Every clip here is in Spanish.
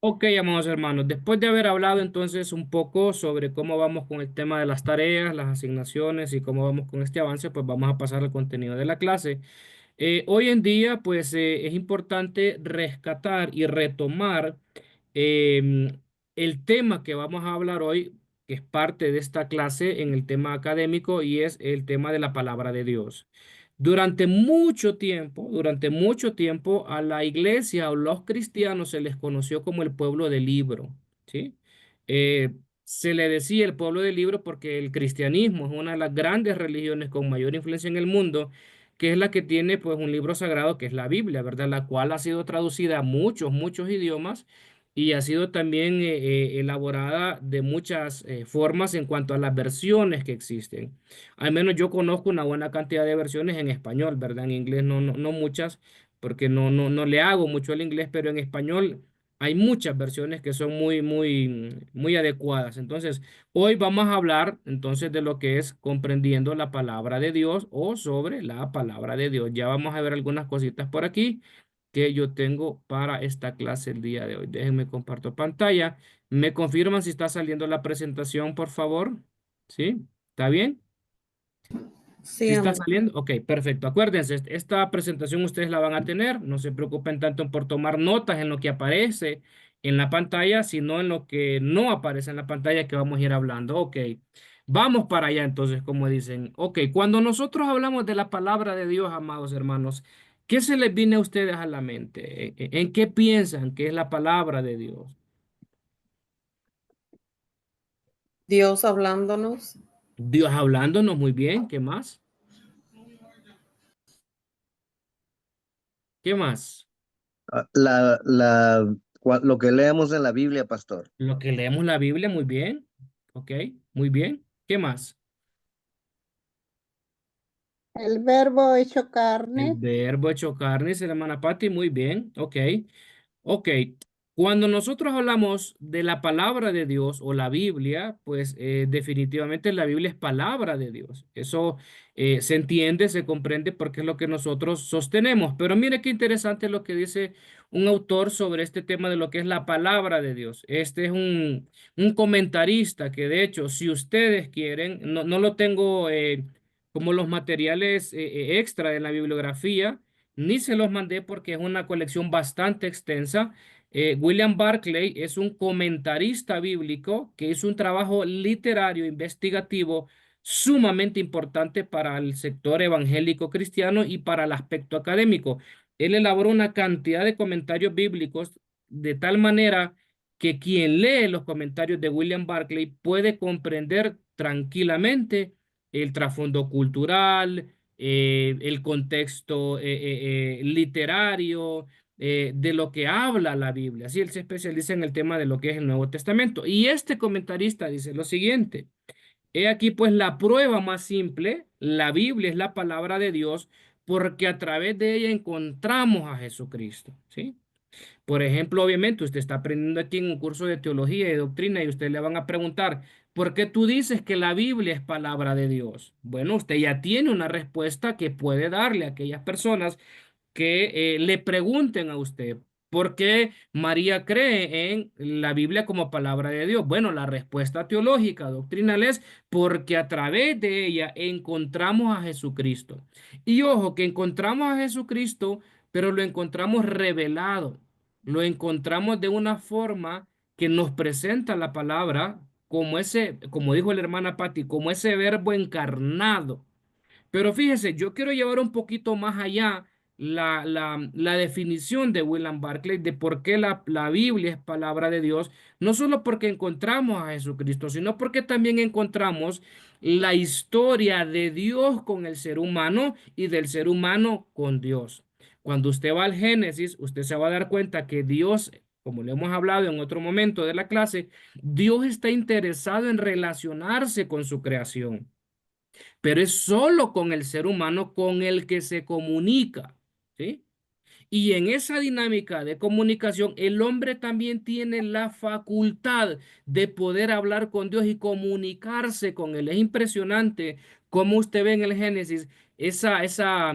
Ok, amados hermanos, después de haber hablado entonces un poco sobre cómo vamos con el tema de las tareas, las asignaciones y cómo vamos con este avance, pues vamos a pasar al contenido de la clase. Hoy en día, pues es importante rescatar y retomar em, el tema que vamos a hablar hoy, que es parte de esta clase en el tema académico y es el tema de la palabra de Dios. Durante mucho tiempo a la iglesia o los cristianos se les conoció como el pueblo del libro, ¿sí? Se le decía el pueblo del libro porque el cristianismo es una de las grandes religiones con mayor influencia en el mundo, que es la que tiene pues un libro sagrado que es la Biblia, ¿verdad? La cual ha sido traducida a muchos idiomas y ha sido también elaborada de muchas formas en cuanto a las versiones que existen. Al menos yo conozco una buena cantidad de versiones en español, ¿verdad? En inglés no muchas, porque no le hago mucho al inglés, pero en español hay muchas versiones que son muy adecuadas. Entonces, hoy vamos a hablar entonces de lo que es comprendiendo la palabra de Dios o sobre la palabra de Dios. Ya vamos a ver algunas cositas por aquí que yo tengo para esta clase el día de hoy. Déjenme comparto pantalla. ¿Me confirman si está saliendo la presentación, por favor? ¿Sí? ¿Está bien? Sí, Si está amén. saliendo, ok, perfecto. Acuérdense, esta presentación ustedes la van a tener. No se preocupen tanto por tomar notas en lo que aparece en la pantalla, sino en lo que no aparece en la pantalla que vamos a ir hablando. Ok, vamos para allá entonces, como dicen. Ok, cuando nosotros hablamos de la palabra de Dios, amados hermanos, ¿qué se les viene a ustedes a la mente? ¿En qué piensan que es la palabra de Dios? Dios hablándonos. Dios hablándonos muy bien. ¿Qué más? ¿Qué más? Lo que leemos en la Biblia, pastor. Lo que leemos la Biblia, muy bien. Ok, muy bien. ¿Qué más? El verbo hecho El carne. verbo hecho carne, dice la hermana Patti, muy bien. Ok. Ok, cuando nosotros hablamos de la palabra de Dios o la Biblia, pues definitivamente la Biblia es palabra de Dios. Eso se entiende, se comprende porque es lo que nosotros sostenemos. Pero mire qué interesante lo que dice un autor sobre este tema de lo que es la palabra de Dios. Este es un comentarista que de hecho, si ustedes quieren, no lo tengo como los materiales extra de la bibliografía ni se los mandé porque es una colección bastante extensa. William Barclay es un comentarista bíblico que hizo un trabajo literario investigativo sumamente importante para el sector evangélico cristiano y para el aspecto académico. Él elaboró una cantidad de comentarios bíblicos de tal manera que quien lee los comentarios de William Barclay puede comprender tranquilamente el trasfondo cultural, el contexto literario de lo que habla la Biblia. Así él se especializa en el tema de lo que es el Nuevo Testamento. Y este comentarista dice lo siguiente: he aquí pues la prueba más simple, la Biblia es la palabra de Dios porque a través de ella encontramos a Jesucristo, ¿sí? Por ejemplo, obviamente usted está aprendiendo aquí en un curso de teología y doctrina y usted le van a preguntar, ¿por qué tú dices que la Biblia es palabra de Dios? Bueno, usted ya tiene una respuesta que puede darle a aquellas personas que le pregunten a usted, ¿por qué María cree en la Biblia como palabra de Dios? Bueno, la respuesta teológica, doctrinal es porque a través de ella encontramos a Jesucristo. Y ojo, que encontramos a Jesucristo, pero lo encontramos revelado, lo encontramos de una forma que nos presenta la palabra como ese, como dijo la hermana Patti, como ese verbo encarnado. Pero fíjese, yo quiero llevar un poquito más allá la definición de William Barclay de por qué la Biblia es palabra de Dios, no solo porque encontramos a Jesucristo, sino porque también encontramos la historia de Dios con el ser humano y del ser humano con Dios. Cuando usted va al Génesis, usted se va a dar cuenta que Dios, como le hemos hablado en otro momento de la clase, Dios está interesado en relacionarse con su creación, pero es solo con el ser humano con el que se comunica, ¿sí? Y en esa dinámica de comunicación, el hombre también tiene la facultad de poder hablar con Dios y comunicarse con Él. Es impresionante cómo usted ve en el Génesis esa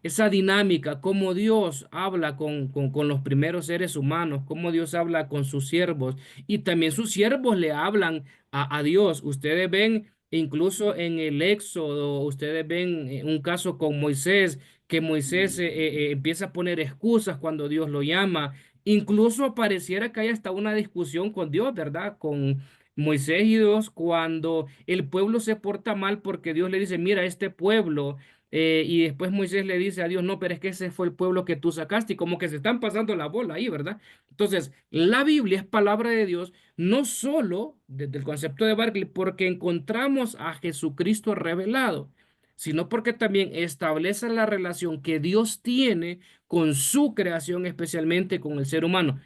esa dinámica, cómo Dios habla con los primeros seres humanos, cómo Dios habla con sus siervos y también sus siervos le hablan a Dios. Ustedes ven incluso en el Éxodo, ustedes ven un caso con Moisés, que Moisés empieza a poner excusas cuando Dios lo llama. Incluso pareciera que hay hasta una discusión con Dios, ¿verdad? Con Moisés y Dios cuando el pueblo se porta mal porque Dios le dice, mira, este pueblo y después Moisés le dice a Dios, no, pero es que ese fue el pueblo que tú sacaste y como que se están pasando la bola ahí, ¿verdad? Entonces, la Biblia es palabra de Dios, no solo desde el concepto de Barclay, porque encontramos a Jesucristo revelado, sino porque también establece la relación que Dios tiene con su creación, especialmente con el ser humano.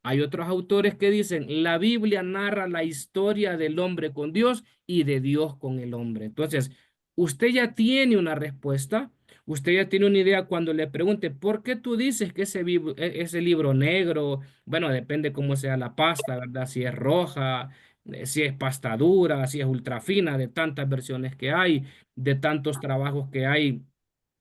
Hay otros autores que dicen, la Biblia narra la historia del hombre con Dios y de Dios con el hombre. Entonces, usted ya tiene una respuesta, usted ya tiene una idea cuando le pregunte, ¿por qué tú dices que ese libro negro, bueno, depende cómo sea la pasta, ¿verdad? Si es roja, si es pasta dura, si es ultra fina, de tantas versiones que hay, de tantos trabajos que hay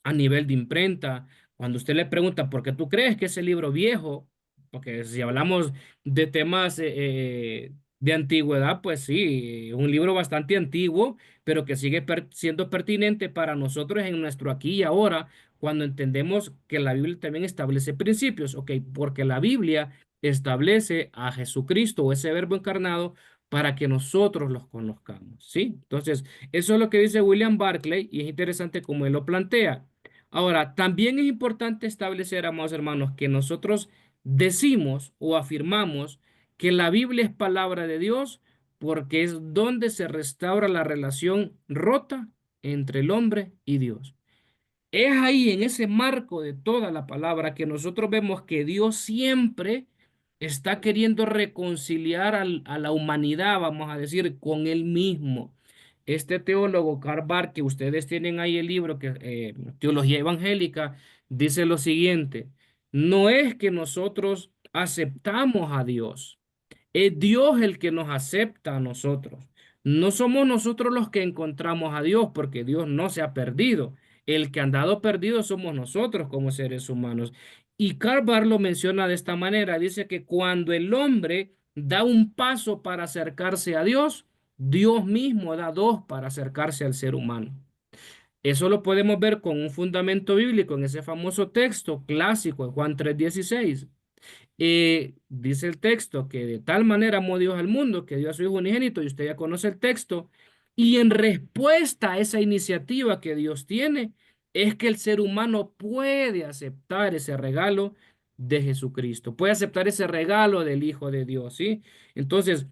a nivel de imprenta. Cuando usted le pregunta, ¿por qué tú crees que ese libro viejo? Porque si hablamos de temas de antigüedad, pues sí, un libro bastante antiguo, pero que sigue siendo pertinente para nosotros en nuestro aquí y ahora, cuando entendemos que la Biblia también establece principios, ¿ok? Porque la Biblia establece a Jesucristo o ese verbo encarnado para que nosotros los conozcamos, ¿sí? Entonces, eso es lo que dice William Barclay y es interesante como él lo plantea. Ahora, también es importante establecer, amados hermanos, que nosotros decimos o afirmamos que la Biblia es palabra de Dios porque es donde se restaura la relación rota entre el hombre y Dios. Es ahí, en ese marco de toda la palabra, que nosotros vemos que Dios siempre está queriendo reconciliar a la humanidad, vamos a decir, con Él mismo. Este teólogo, Karl Barth, que ustedes tienen ahí el libro, que Teología Evangélica, dice lo siguiente, no es que nosotros aceptamos a Dios, es Dios el que nos acepta a nosotros. No somos nosotros los que encontramos a Dios, porque Dios no se ha perdido. El que ha andado perdido somos nosotros como seres humanos. Y Karl Barth lo menciona de esta manera. Dice que cuando el hombre da un paso para acercarse a Dios, Dios mismo da dos para acercarse al ser humano. Eso lo podemos ver con un fundamento bíblico en ese famoso texto clásico de Juan 3:16. Dice el texto que de tal manera amó Dios al mundo que dio a su Hijo unigénito, y usted ya conoce el texto, y en respuesta a esa iniciativa que Dios tiene, es que el ser humano puede aceptar ese regalo de Jesucristo, puede aceptar ese regalo del Hijo de Dios, ¿sí? Entonces,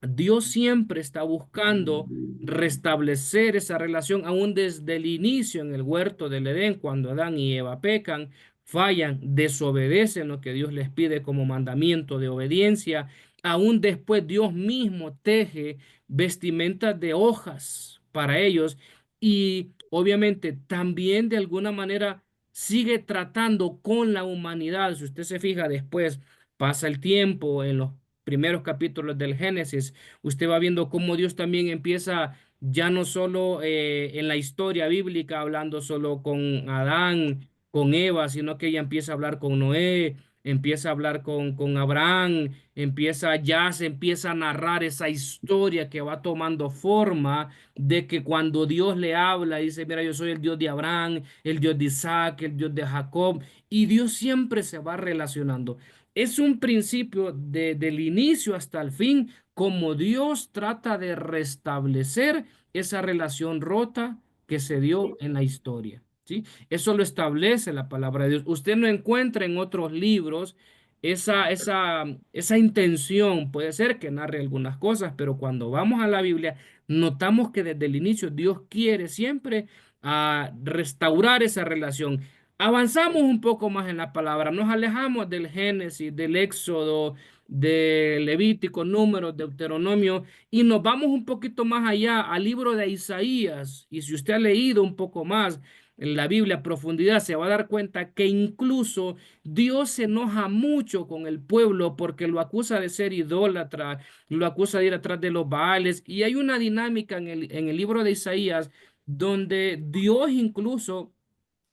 Dios siempre está buscando restablecer esa relación, aún desde el inicio en el huerto del Edén, cuando Adán y Eva pecan, fallan, desobedecen lo que Dios les pide como mandamiento de obediencia. Aún después Dios mismo teje vestimentas de hojas para ellos y obviamente también de alguna manera sigue tratando con la humanidad. Si usted se fija después, pasa el tiempo en los primeros capítulos del Génesis, usted va viendo cómo Dios también empieza ya no solo en la historia bíblica, hablando solo con Adán, con Eva, sino que ella empieza a hablar con Noé, empieza a hablar con Abraham, se empieza a narrar esa historia que va tomando forma de que cuando Dios le habla, dice, mira, yo soy el Dios de Abraham, el Dios de Isaac, el Dios de Jacob, y Dios siempre se va relacionando. Es un principio del inicio hasta el fin, como Dios trata de restablecer esa relación rota que se dio en la historia, ¿sí? Eso lo establece la palabra de Dios. Usted no encuentra en otros libros esa intención. Puede ser que narre algunas cosas, pero cuando vamos a la Biblia, notamos que desde el inicio Dios quiere siempre restaurar esa relación. Avanzamos un poco más en la palabra, nos alejamos del Génesis, del Éxodo, del Levítico, Números, Deuteronomio, y nos vamos un poquito más allá al libro de Isaías. Y si usted ha leído un poco más en la Biblia a profundidad, se va a dar cuenta que incluso Dios se enoja mucho con el pueblo porque lo acusa de ser idólatra, lo acusa de ir atrás de los Baales, y hay una dinámica en el libro de Isaías donde Dios incluso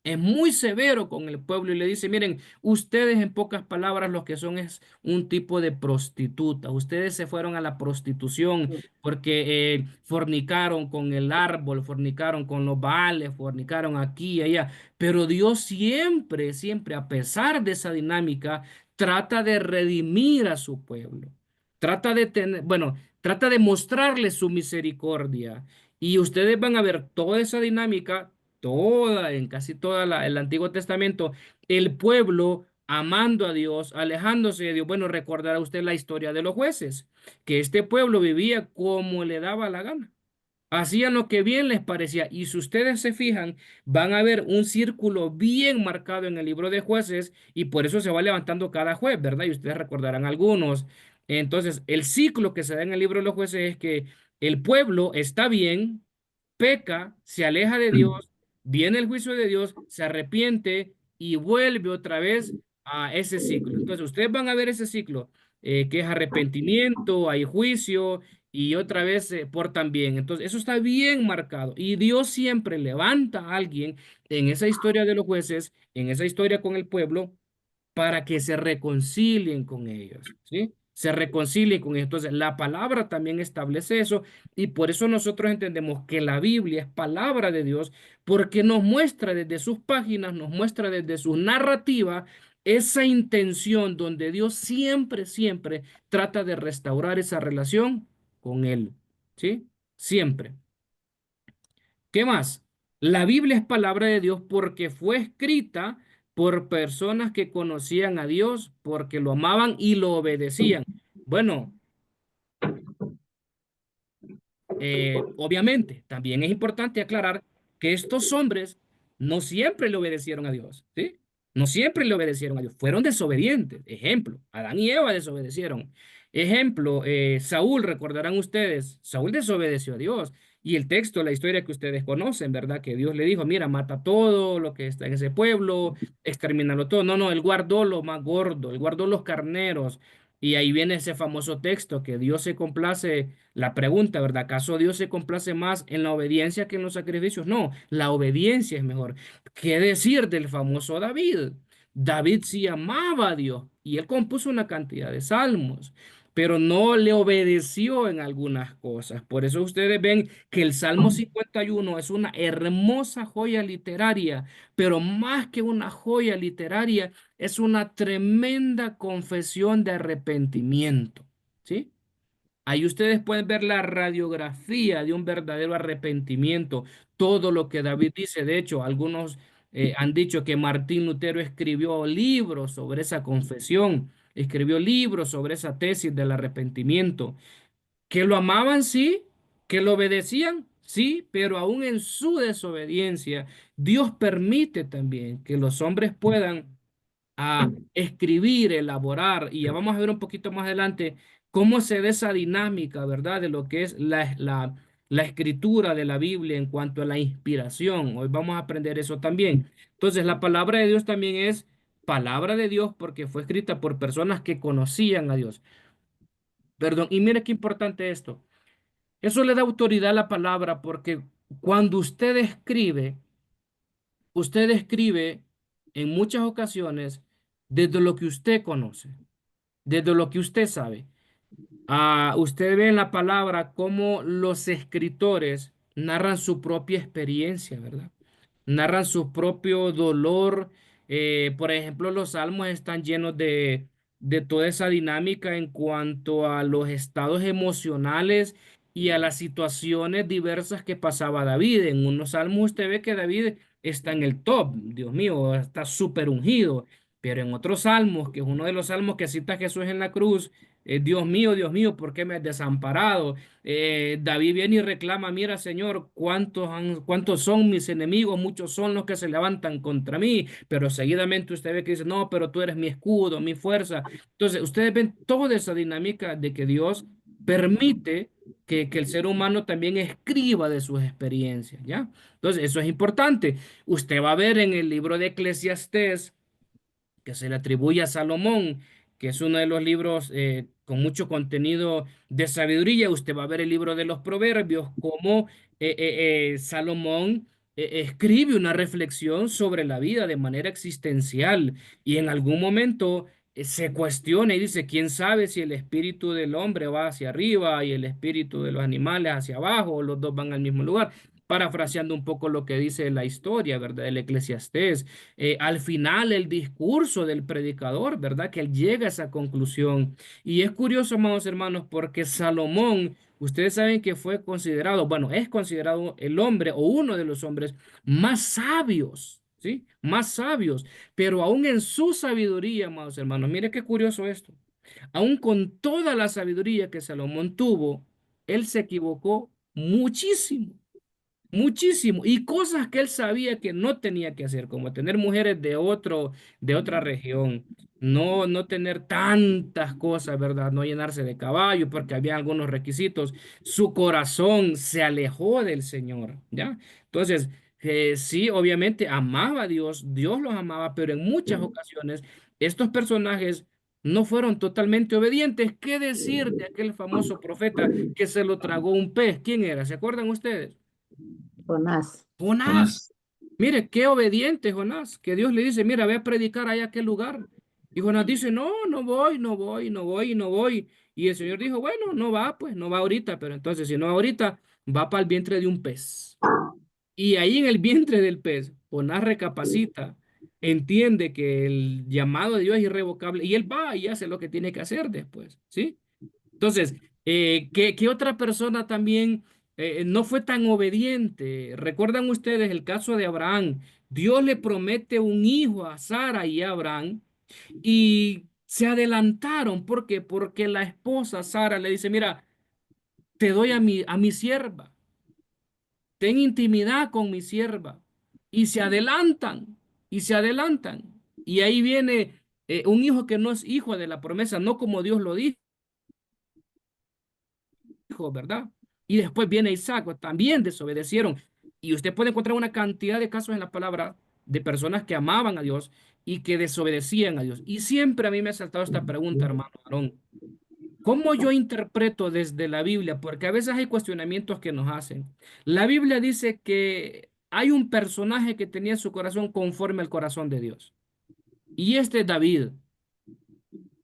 Es muy severo con el pueblo y le dice, miren, ustedes en pocas palabras lo que son es un tipo de prostituta. Ustedes se fueron a la prostitución porque fornicaron con el árbol, fornicaron con los baales, fornicaron aquí y allá. Pero Dios siempre, siempre, a pesar de esa dinámica, trata de redimir a su pueblo. Trata de tener, bueno, trata de mostrarles su misericordia. Y ustedes van a ver toda esa dinámica en casi toda el Antiguo Testamento, el pueblo amando a Dios, alejándose de Dios. Bueno, recordará usted la historia de los jueces, que este pueblo vivía como le daba la gana. Hacían lo que bien les parecía. Y si ustedes se fijan, van a ver un círculo bien marcado en el libro de jueces y por eso se va levantando cada juez, ¿verdad? Y ustedes recordarán algunos. Entonces, el ciclo que se da en el libro de los jueces es que el pueblo está bien, peca, se aleja de Dios, viene el juicio de Dios, se arrepiente y vuelve otra vez a ese ciclo. Entonces, ustedes van a ver ese ciclo, que es arrepentimiento, hay juicio y otra vez se portan bien. Entonces, eso está bien marcado. Y Dios siempre levanta a alguien en esa historia de los jueces, en esa historia con el pueblo, para que se reconcilien con ellos, ¿sí? Se reconcilien con ellos. Entonces, la palabra también establece eso y por eso nosotros entendemos que la Biblia es palabra de Dios porque nos muestra desde sus páginas, nos muestra desde su narrativa esa intención donde Dios siempre, siempre trata de restaurar esa relación con Él, ¿sí? Siempre. ¿Qué más? La Biblia es palabra de Dios porque fue escrita por personas que conocían a Dios, porque lo amaban y lo obedecían. Bueno, obviamente, también es importante aclarar que estos hombres no siempre le obedecieron a Dios, ¿sí? No siempre le obedecieron a Dios, fueron desobedientes. Ejemplo, Adán y Eva desobedecieron. Ejemplo, Saúl, recordarán ustedes, Saúl desobedeció a Dios. Y el texto, la historia que ustedes conocen, ¿verdad? Que Dios le dijo, mira, mata todo lo que está en ese pueblo, extermínalo todo. No, no, él guardó lo más gordo, él guardó los carneros. Y ahí viene ese famoso texto que Dios se complace. La pregunta, ¿verdad? ¿Acaso Dios se complace más en la obediencia que en los sacrificios? No, la obediencia es mejor. ¿Qué decir del famoso David? David sí amaba a Dios y él compuso una cantidad de salmos, pero no le obedeció en algunas cosas. Por eso ustedes ven que el Salmo 51 es una hermosa joya literaria, pero más que una joya literaria, es una tremenda confesión de arrepentimiento. ¿Sí? Ahí ustedes pueden ver la radiografía de un verdadero arrepentimiento, todo lo que David dice. De hecho, algunos han dicho que Martín Lutero escribió libros sobre esa confesión, escribió libros sobre esa tesis del arrepentimiento. Que lo amaban, sí, que lo obedecían, sí, pero aún en su desobediencia, Dios permite también que los hombres puedan a escribir, elaborar, y ya vamos a ver un poquito más adelante cómo se da esa dinámica, ¿verdad? De lo que es la escritura de la Biblia en cuanto a la inspiración. Hoy vamos a aprender eso también. Entonces, la palabra de Dios también es palabra de Dios porque fue escrita por personas que conocían a Dios. Perdón, y mire qué importante esto. Eso le da autoridad a la palabra porque cuando usted escribe en muchas ocasiones desde lo que usted conoce, desde lo que usted sabe. Usted ve en la palabra cómo los escritores narran su propia experiencia, ¿verdad? Narran su propio dolor. Por ejemplo, los salmos están llenos de toda esa dinámica en cuanto a los estados emocionales y a las situaciones diversas que pasaba David. En unos salmos usted ve que David está en el top, Dios mío, está súper ungido. Pero en otros salmos, que es uno de los salmos que cita a Jesús en la cruz, Dios mío, ¿por qué me has desamparado? David viene y reclama, mira, Señor, ¿cuántos son mis enemigos? Muchos son los que se levantan contra mí, pero seguidamente usted ve que dice, no, pero tú eres mi escudo, mi fuerza. Entonces, ustedes ven toda esa dinámica de que Dios permite que el ser humano también escriba de sus experiencias, ¿ya? Entonces, eso es importante. Usted va a ver en el libro de Eclesiastés, que se le atribuye a Salomón, que es uno de los libros con mucho contenido de sabiduría. Usted va a ver el libro de los Proverbios, como Salomón escribe una reflexión sobre la vida de manera existencial y en algún momento se cuestiona y dice, ¿quién sabe si el espíritu del hombre va hacia arriba y el espíritu de los animales hacia abajo o los dos van al mismo lugar? Parafraseando un poco lo que dice la historia, ¿verdad? El Eclesiastés. Al final, el discurso del predicador, ¿verdad? Que él llega a esa conclusión. Y es curioso, amados hermanos, porque Salomón, ustedes saben que fue considerado, bueno, es considerado el hombre o uno de los hombres más sabios, ¿sí? Más sabios. Pero aún en su sabiduría, amados hermanos, mire qué curioso esto. Aún con toda la sabiduría que Salomón tuvo, él se equivocó muchísimo. Muchísimo. Y cosas que él sabía que no tenía que hacer, como tener mujeres de otra región, no tener tantas cosas, ¿verdad? No llenarse de caballo, porque había algunos requisitos. Su corazón se alejó del Señor, ¿ya? Entonces, sí, obviamente amaba a Dios, Dios los amaba, pero en muchas ocasiones estos personajes no fueron totalmente obedientes. ¿Qué decir de aquel famoso profeta que se lo tragó un pez? ¿Quién era? ¿Se acuerdan ustedes? Jonás. Jonás, Jonás. mire, qué obediente Jonás, que Dios le dice, mira, ve a predicar allá a aquel lugar. Y Jonás dice, no, no voy, no voy, no voy, no voy. Y el Señor dijo, bueno, no va, pues, no va ahorita, pero entonces si no va ahorita, va para el vientre de un pez. Y ahí en el vientre del pez, Jonás recapacita, entiende que el llamado de Dios es irrevocable y él va y hace lo que tiene que hacer después, ¿sí? Entonces, ¿qué otra persona también no fue tan obediente? ¿Recuerdan ustedes el caso de Abraham? Dios le promete un hijo a Sara y a Abraham y se adelantaron. ¿Por qué? Porque la esposa Sara le dice, mira, te doy a mi sierva, ten intimidad con mi sierva. Y se adelantan, y se adelantan. Y ahí viene un hijo que no es hijo de la promesa, no como Dios lo dijo, ¿verdad? Y después viene Isaac, pues, también desobedecieron. Y usted puede encontrar una cantidad de casos en la palabra de personas que amaban a Dios y que desobedecían a Dios. Y siempre a mí me ha saltado esta pregunta, hermano Aarón. ¿Cómo yo interpreto desde la Biblia? Porque a veces hay cuestionamientos que nos hacen. La Biblia dice que hay un personaje que tenía su corazón conforme al corazón de Dios. Y este es David.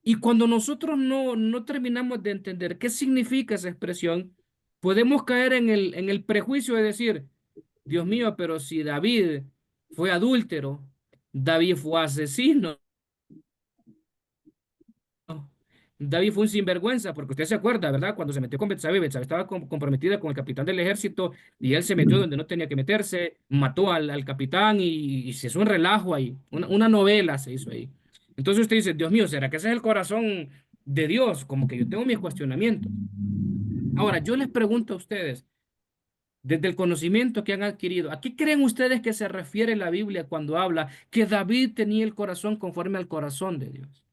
Y cuando nosotros no terminamos de entender qué significa esa expresión, podemos caer en el prejuicio de decir, Dios mío, pero si David fue adúltero, David fue asesino, David fue un sinvergüenza, porque usted se acuerda, ¿verdad? Cuando se metió con Betsabé, Betsabé estaba comprometida con el capitán del ejército y él se metió donde no tenía que meterse, mató al capitán y se hizo un relajo ahí, una novela se hizo ahí. Entonces usted dice, Dios mío, ¿será que ese es el corazón de Dios? Como que yo tengo mis cuestionamientos. Ahora, yo les pregunto a ustedes, desde el conocimiento que han adquirido, ¿a qué creen ustedes que se refiere la Biblia cuando habla que David tenía el corazón conforme al corazón de Dios?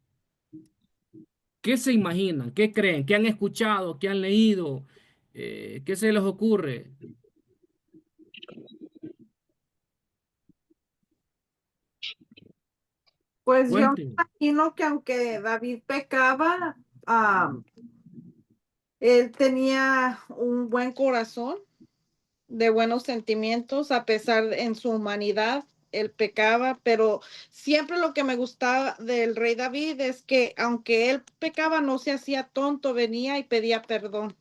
¿Qué se imaginan? ¿Qué creen? ¿Qué han escuchado? ¿Qué han leído? ¿Qué se les ocurre? Pues yo me Cuenten. imagino que aunque David pecaba, él tenía un buen corazón de buenos sentimientos, a pesar en su humanidad, él pecaba, pero siempre lo que me gustaba del rey David es que aunque él pecaba, no se hacía tonto, venía y pedía perdón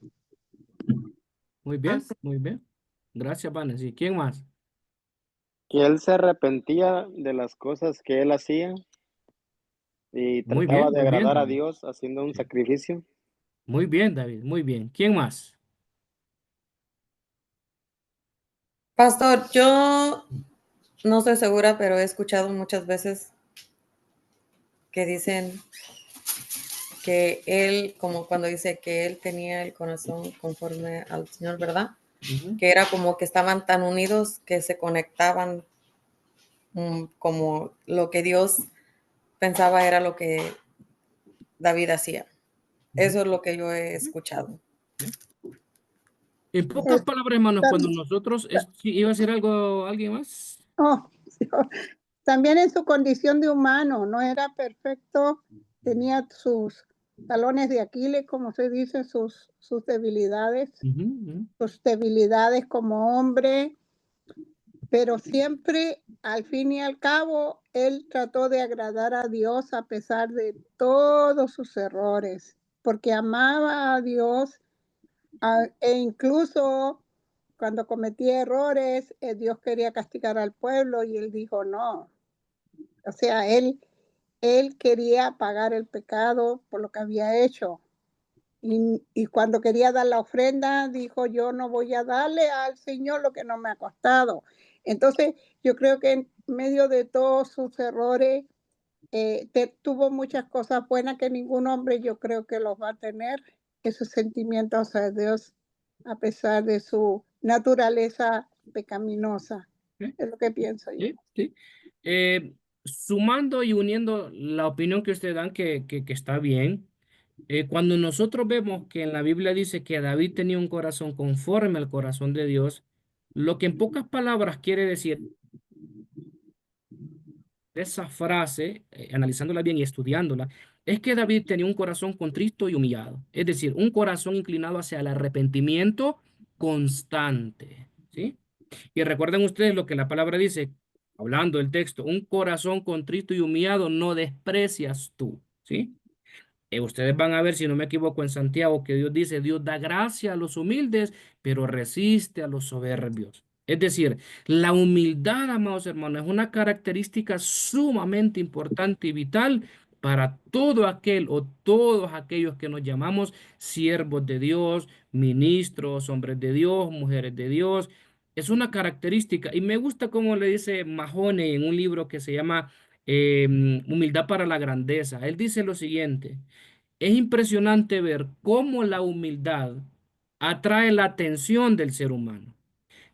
Muy al bien, Señor. muy bien. Gracias, Vanessa. ¿Y quién más? Que él se arrepentía de las cosas que él hacía y trataba de Muy bien, agradar a David. Dios haciendo un Sí. sacrificio. Muy bien, David. Muy bien. ¿Quién más? Pastor, yo no estoy segura, pero he escuchado muchas veces que dicen que él, como cuando dice que él tenía el corazón conforme al Señor, ¿verdad? Ujú. Que era como que estaban tan unidos que se conectaban, como lo que Dios pensaba era lo que David hacía. Ujú. Eso es lo que yo he escuchado. Bien. En pocas Es- palabras, hermanos, cuando tam- nosotros, ¿sí ¿iba a decir algo alguien más? oh, también en su condición de humano, no era perfecto, tenía sus talones de Aquiles, como se dice, sus Ujú, ujú. debilidades como hombre, pero siempre, al fin y al cabo, él trató de agradar a Dios a pesar de todos sus errores, porque amaba a Dios e incluso cuando cometía errores, Dios quería castigar al pueblo y él dijo no. O sea, él quería pagar el pecado por lo que había hecho. Y cuando quería dar la ofrenda, dijo, yo no voy a darle al Señor lo que no me ha costado. Entonces, yo creo que en medio de todos sus errores, tuvo muchas cosas buenas que ningún hombre yo creo que los va a tener, esos sentimientos a Dios, a pesar de su naturaleza pecaminosa. ¿Sí? Es lo que pienso yo. Sí, sí. Sumando y uniendo la opinión que ustedes dan, que está bien, cuando nosotros vemos que en la Biblia dice que David tenía un corazón conforme al corazón de Dios, lo que en pocas palabras quiere decir esa frase, analizándola bien y estudiándola, es que David tenía un corazón contrito y humillado, es decir, un corazón inclinado hacia el arrepentimiento constante, ¿sí? Y recuerden ustedes lo que la palabra dice, hablando del texto, un corazón contrito y humillado no desprecias tú, ¿sí? Ustedes van a ver, si no me equivoco, en Santiago, que Dios dice, Dios da gracia a los humildes, pero resiste a los soberbios. Es decir, la humildad, amados hermanos, es una característica sumamente importante y vital para todo aquel o todos aquellos que nos llamamos siervos de Dios, ministros, hombres de Dios, mujeres de Dios. Es una característica. Y me gusta como le dice Mahone en un libro que se llama Humildad para la Grandeza. Él dice lo siguiente. Es impresionante ver cómo la humildad atrae la atención del ser humano,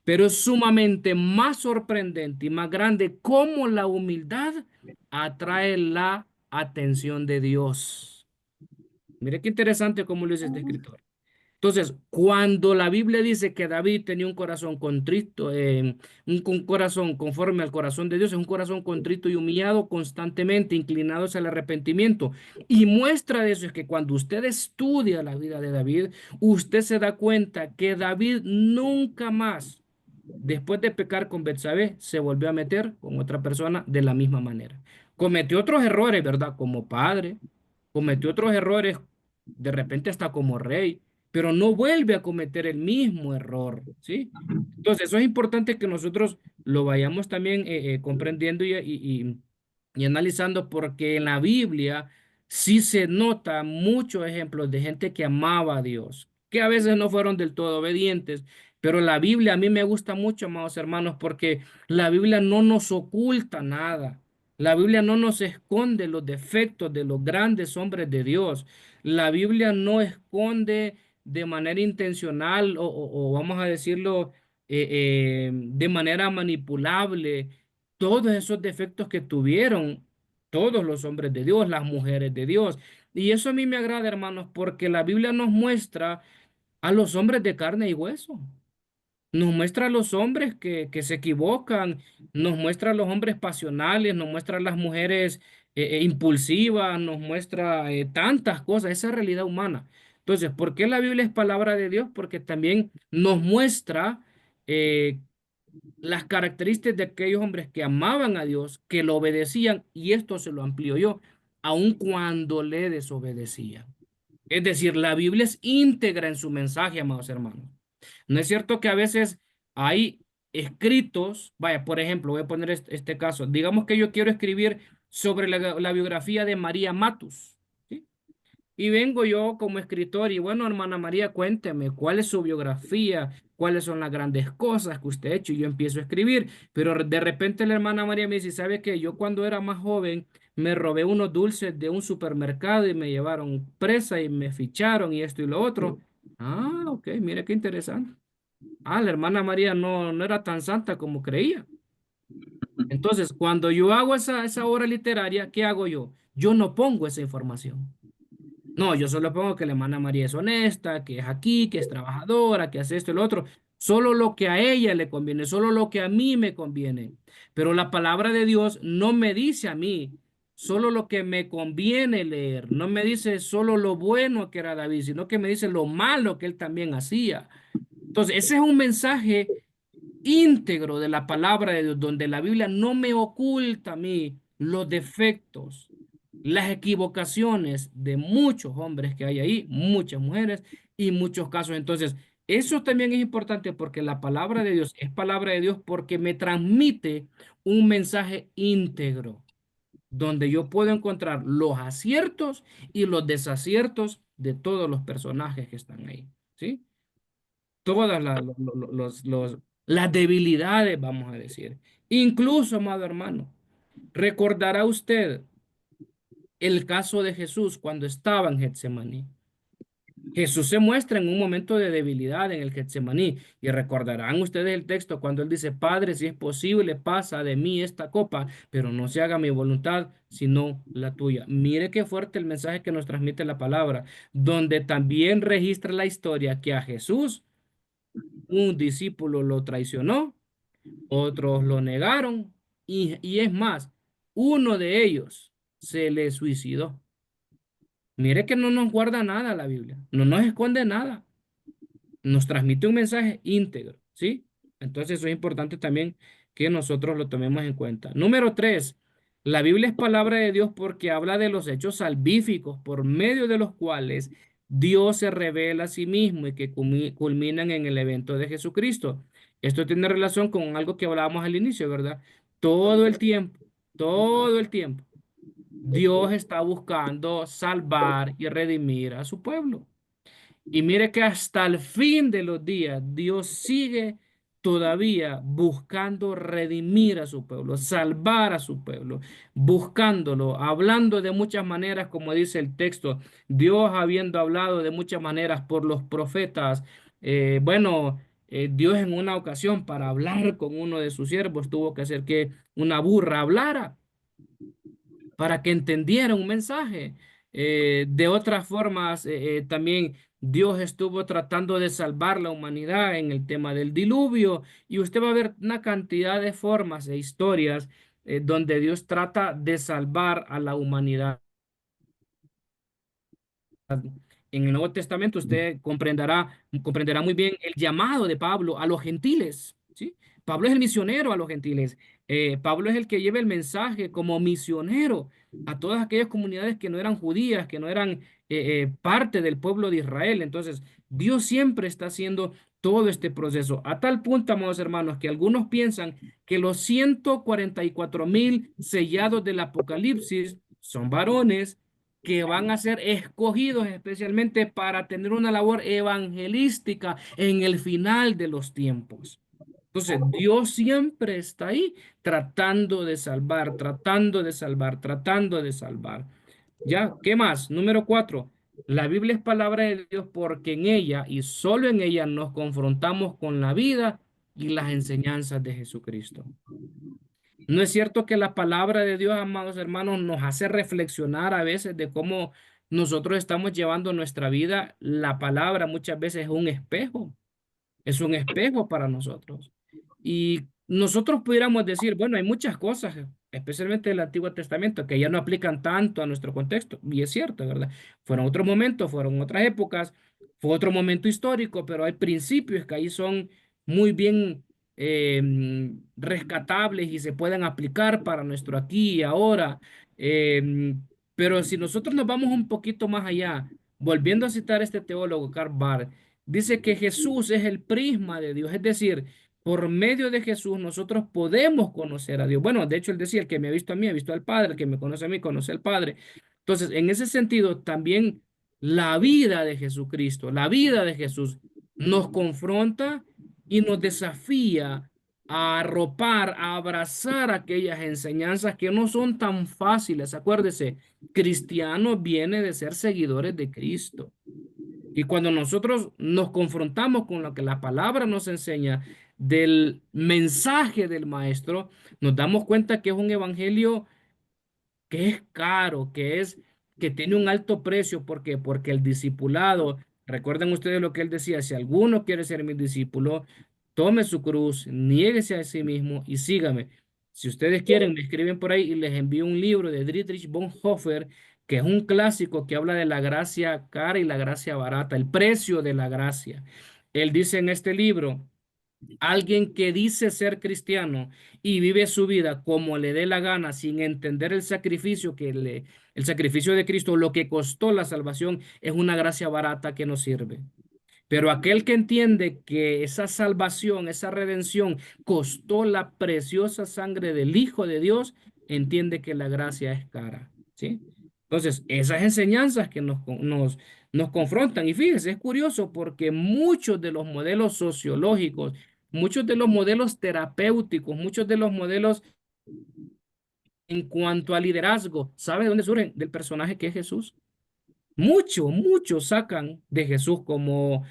pero es sumamente más sorprendente y más grande cómo la humildad atrae la atención de Dios. Mire qué interesante cómo lo dice este escritor. Entonces, cuando la Biblia dice que David tenía un corazón contrito, un corazón conforme al corazón de Dios, es un corazón contrito y humillado constantemente, inclinado hacia el arrepentimiento. Y muestra de eso es que cuando usted estudia la vida de David, usted se da cuenta que David nunca más, después de pecar con Betsabé, se volvió a meter con otra persona de la misma manera. Cometió otros errores, ¿verdad? Como padre, cometió otros errores de repente hasta como rey, pero no vuelve a cometer el mismo error, ¿sí? Entonces, eso es importante que nosotros lo vayamos también comprendiendo y analizando, porque en la Biblia sí se nota muchos ejemplos de gente que amaba a Dios, que a veces no fueron del todo obedientes, pero la Biblia a mí me gusta mucho, amados hermanos, porque la Biblia no nos oculta nada. La Biblia no nos esconde los defectos de los grandes hombres de Dios. La Biblia no esconde de manera intencional o vamos a decirlo de manera manipulable todos esos defectos que tuvieron todos los hombres de Dios, las mujeres de Dios. Y eso a mí me agrada, hermanos, porque la Biblia nos muestra a los hombres de carne y hueso. Nos muestra a los hombres que se equivocan, nos muestra a los hombres pasionales, nos muestra a las mujeres impulsivas, nos muestra tantas cosas, esa realidad humana. Entonces, ¿por qué la Biblia es palabra de Dios? Porque también nos muestra eh, las características de aquellos hombres que amaban a Dios, que lo obedecían, y esto se lo amplío yo, aun cuando le desobedecían. Es decir, la Biblia es íntegra en su mensaje, amados hermanos. No es cierto que a veces hay escritos, vaya, por ejemplo, voy a poner este caso, digamos que yo quiero escribir sobre la biografía de María Matus, ¿sí? Y vengo yo como escritor y bueno, hermana María, cuénteme cuál es su biografía, cuáles son las grandes cosas que usted ha hecho y yo empiezo a escribir, pero de repente la hermana María me dice, ¿sabe qué? Yo cuando era más joven me robé unos dulces de un supermercado y me llevaron presa y me ficharon y esto y lo otro. Ah, ok, mire qué interesante. Ah, la hermana María no era tan santa como creía. Entonces, cuando yo hago esa obra literaria, ¿qué hago yo? Yo no pongo esa información. No, yo solo pongo que la hermana María es honesta, que es aquí, que es trabajadora, que hace esto y lo otro. Solo lo que a ella le conviene, solo lo que a mí me conviene. Pero la palabra de Dios no me dice a mí solo lo que me conviene leer. No me dice solo lo bueno que era David, sino que me dice lo malo que él también hacía. Entonces, ese es un mensaje íntegro de la palabra de Dios, donde la Biblia no me oculta a mí los defectos, las equivocaciones de muchos hombres que hay ahí, muchas mujeres y muchos casos. Entonces, eso también es importante porque la palabra de Dios es palabra de Dios porque me transmite un mensaje íntegro, donde yo puedo encontrar los aciertos y los desaciertos de todos los personajes que están ahí, ¿sí? Todas las debilidades, vamos a decir. Incluso, amado hermano, recordará usted el caso de Jesús cuando estaba en Getsemaní. Jesús se muestra en un momento de debilidad en el Getsemaní y recordarán ustedes el texto cuando él dice, Padre, si es posible, pasa de mí esta copa, pero no se haga mi voluntad, sino la tuya. Mire qué fuerte el mensaje que nos transmite la palabra, donde también registra la historia que a Jesús un discípulo lo traicionó, otros lo negaron y es más, uno de ellos se le suicidó. Mire que no nos guarda nada la Biblia, no nos esconde nada, nos transmite un mensaje íntegro, ¿sí? Entonces eso es importante también que nosotros lo tomemos en cuenta. Número 3, la Biblia es palabra de Dios porque habla de los hechos salvíficos por medio de los cuales Dios se revela a sí mismo y que culminan en el evento de Jesucristo. Esto tiene relación con algo que hablábamos al inicio, ¿verdad? Todo el tiempo, todo el tiempo, Dios está buscando salvar y redimir a su pueblo. Y mire que hasta el fin de los días Dios sigue todavía buscando redimir a su pueblo, salvar a su pueblo, buscándolo, hablando de muchas maneras, como dice el texto, Dios habiendo hablado de muchas maneras por los profetas. Dios en una ocasión para hablar con uno de sus siervos tuvo que hacer que una burra hablara para que entendiera un mensaje. De otras formas, también Dios estuvo tratando de salvar la humanidad en el tema del diluvio y usted va a ver una cantidad de formas e historias donde Dios trata de salvar a la humanidad. En el Nuevo Testamento usted comprenderá muy bien el llamado de Pablo a los gentiles, ¿sí? Pablo es el misionero a los gentiles. Pablo es el que lleva el mensaje como misionero a todas aquellas comunidades que no eran judías, que no eran parte del pueblo de Israel. Entonces, Dios siempre está haciendo todo este proceso. A tal punto, amados hermanos, que algunos piensan que los 144,000 sellados del Apocalipsis son varones que van a ser escogidos especialmente para tener una labor evangelística en el final de los tiempos. Entonces, Dios siempre está ahí tratando de salvar, tratando de salvar, tratando de salvar. ¿Ya? ¿Qué más? Número 4. La Biblia es palabra de Dios porque en ella y solo en ella nos confrontamos con la vida y las enseñanzas de Jesucristo. ¿No es cierto que la palabra de Dios, amados hermanos, nos hace reflexionar a veces de cómo nosotros estamos llevando nuestra vida? La palabra muchas veces es un espejo para nosotros. Y nosotros pudiéramos decir, bueno, hay muchas cosas, especialmente del Antiguo Testamento, que ya no aplican tanto a nuestro contexto. Y es cierto, ¿verdad? Fueron otros momentos, fueron otras épocas, fue otro momento histórico, pero hay principios que ahí son muy bien rescatables y se pueden aplicar para nuestro aquí y ahora. Pero si nosotros nos vamos un poquito más allá, volviendo a citar este teólogo, Karl Barth, dice que Jesús es el prisma de Dios, es decir, por medio de Jesús nosotros podemos conocer a Dios. Bueno, de hecho él decía, el que me ha visto a mí, ha visto al Padre, el que me conoce a mí, conoce al Padre. Entonces, en ese sentido, también la vida de Jesucristo, la vida de Jesús nos confronta y nos desafía a arropar, a abrazar aquellas enseñanzas que no son tan fáciles. Acuérdese, cristiano viene de ser seguidores de Cristo. Y cuando nosotros nos confrontamos con lo que la palabra nos enseña del mensaje del maestro, nos damos cuenta que es un evangelio que es caro, que tiene un alto precio. ¿Por qué? Porque el discipulado, recuerden ustedes lo que él decía, si alguno quiere ser mi discípulo, tome su cruz, niéguese a sí mismo y sígame. Si ustedes quieren, me escriben por ahí y les envío un libro de Dietrich Bonhoeffer, que es un clásico que habla de la gracia cara y la gracia barata, el precio de la gracia. Él dice en este libro Alguien que dice ser cristiano y vive su vida como le dé la gana sin entender el sacrificio de Cristo, lo que costó la salvación, es una gracia barata que no sirve. Pero aquel que entiende que esa salvación, esa redención, costó la preciosa sangre del Hijo de Dios, entiende que la gracia es cara, ¿sí? Entonces, esas enseñanzas que nos confrontan, y fíjese, es curioso porque muchos de los modelos sociológicos, muchos de los modelos terapéuticos, muchos de los modelos en cuanto a liderazgo, ¿sabe de dónde surgen? Del personaje que es Jesús. Muchos sacan de Jesús como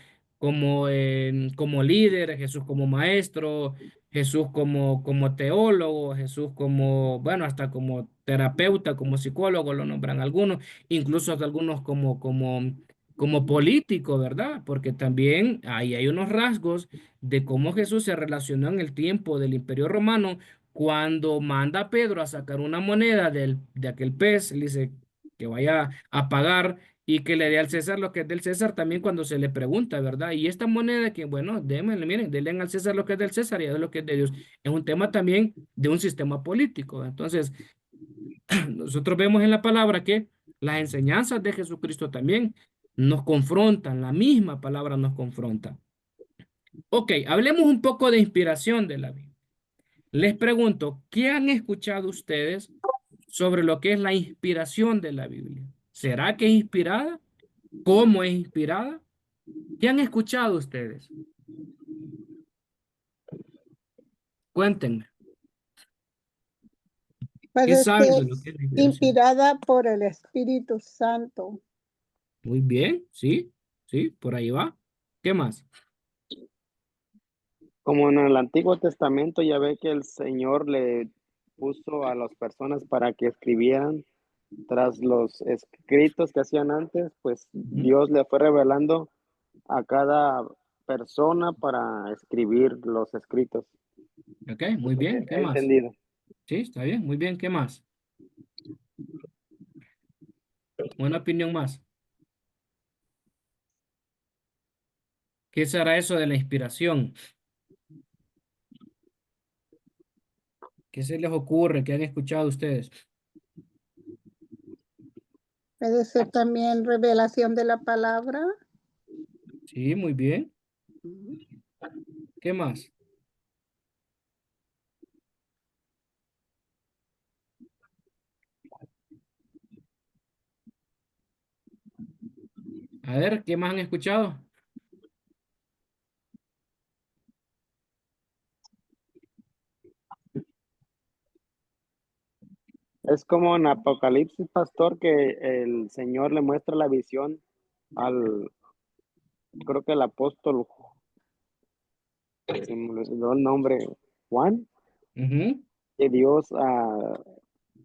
líder, Jesús como maestro, Jesús como teólogo, Jesús como, bueno, hasta como terapeuta, como psicólogo, lo nombran algunos, incluso hasta algunos como político, ¿verdad? Porque también ahí hay unos rasgos de cómo Jesús se relacionó en el tiempo del Imperio Romano cuando manda a Pedro a sacar una moneda de aquel pez, le dice que vaya a pagar y que le dé al César lo que es del César también cuando se le pregunta, ¿verdad? Y esta moneda que, bueno, démenle, miren, denle al César lo que es del César y a Dios lo que es de Dios. Es un tema también de un sistema político. Entonces, nosotros vemos en la palabra que las enseñanzas de Jesucristo también nos confrontan, la misma palabra nos confronta. Ok, hablemos un poco de inspiración de la Biblia. Les pregunto, ¿qué han escuchado ustedes sobre lo que es la inspiración de la Biblia? ¿Será que es inspirada? ¿Cómo es inspirada? ¿Qué han escuchado ustedes? Cuéntenme. ¿Qué Puede saben ser de lo que es la inspiración? inspirada por el Espíritu Santo. Muy bien, sí, sí, por ahí va. ¿Qué más? Como en el Antiguo Testamento ya ve que el Señor le puso a las personas para que escribieran tras los escritos que hacían antes, pues Ujú. Dios le fue revelando a cada persona para escribir los escritos. Ok, muy bien. ¿Qué He más? entendido. Sí, está bien, muy bien. ¿Qué más? Una opinión más. ¿Qué será eso de la inspiración? ¿Qué se les ocurre? ¿Qué han escuchado ustedes? Puede ser también revelación de la palabra. Sí, muy bien. ¿Qué más? A ver, ¿qué más han escuchado? Es como en Apocalipsis, pastor, que el Señor le muestra la visión al, creo que el apóstol, se me olvidó el nombre, Juan, Ujú. que Dios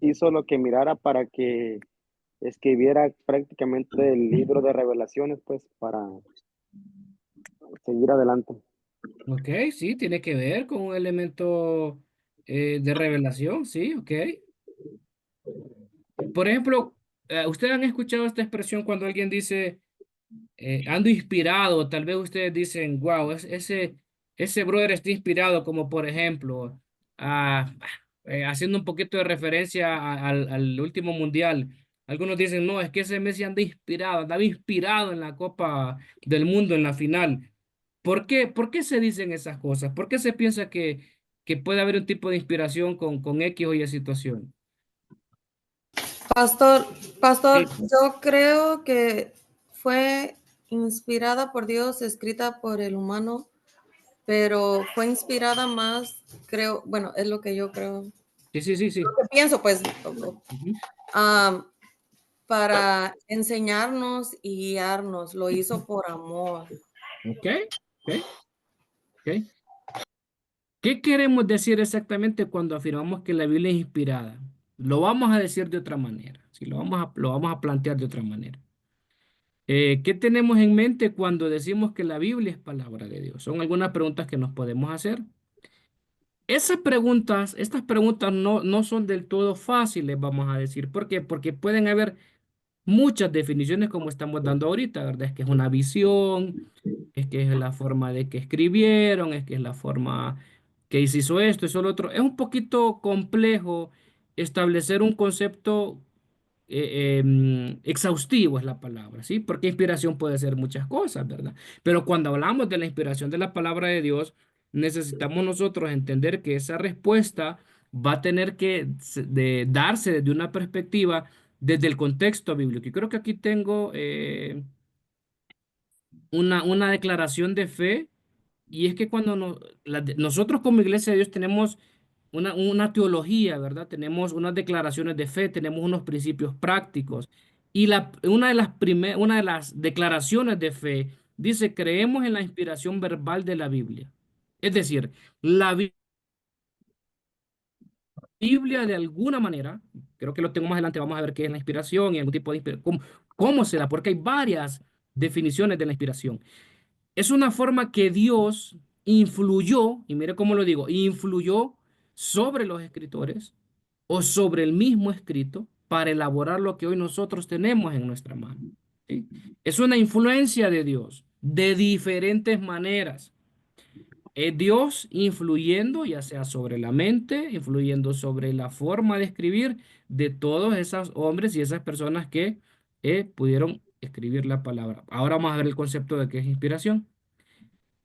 hizo lo que mirara para que escribiera prácticamente el libro de revelaciones, pues, para seguir adelante. Ok, sí, tiene que ver con un elemento de revelación, sí, ok. Por ejemplo, ¿ustedes han escuchado esta expresión cuando alguien dice, ando inspirado? Tal vez ustedes dicen, wow, ese brother está inspirado, como por ejemplo, haciendo un poquito de referencia al último mundial. Algunos dicen, no, es que ese Messi anda inspirado, andaba inspirado en la Copa del Mundo, en la final. Por qué se dicen esas cosas? ¿Por qué se piensa que puede haber un tipo de inspiración con X o Y situación? Pastor, pastor, Sí. yo creo que fue inspirada por Dios, escrita por el humano, pero fue inspirada más, creo, bueno, es lo que yo creo, Sí, sí, sí, lo sí. que pienso, pues, Ujú. am, para enseñarnos y guiarnos, lo hizo por amor. Ok, ok, ok. ¿Qué queremos decir exactamente cuando afirmamos que la Biblia es inspirada? Lo vamos a decir de otra manera, sí, lo vamos a plantear de otra manera. ¿Qué tenemos en mente cuando decimos que la Biblia es palabra de Dios? Son algunas preguntas que nos podemos hacer. Estas preguntas no son del todo fáciles, vamos a decir. ¿Por qué? Porque pueden haber muchas definiciones como estamos dando ahorita, ¿verdad? Es que es una visión, es que es la forma de que escribieron, es que es la forma que se hizo esto, eso, lo otro. Es un poquito complejo establecer un concepto exhaustivo, es la palabra, ¿sí? Porque inspiración puede ser muchas cosas, ¿verdad? Pero cuando hablamos de la inspiración de la palabra de Dios, necesitamos nosotros entender que esa respuesta va a tener que darse desde una perspectiva, desde el contexto bíblico. Y creo que aquí tengo una declaración de fe, y es que cuando nosotros como Iglesia de Dios tenemos una teología, ¿verdad? Tenemos unas declaraciones de fe, tenemos unos principios prácticos. Y una de las declaraciones de fe dice, creemos en la inspiración verbal de la Biblia. Es decir, la Biblia de alguna manera, creo que lo tengo más adelante, vamos a ver qué es la inspiración y algún tipo de inspiración, cómo se da, porque hay varias definiciones de la inspiración. Es una forma que Dios influyó, y mire cómo lo digo, influyó sobre los escritores o sobre el mismo escrito para elaborar lo que hoy nosotros tenemos en nuestra mano. ¿Sí? Es una influencia de Dios de diferentes maneras. Es Dios influyendo, ya sea sobre la mente, influyendo sobre la forma de escribir de todos esos hombres y esas personas que pudieron escribir la palabra. Ahora vamos a ver el concepto de qué es inspiración.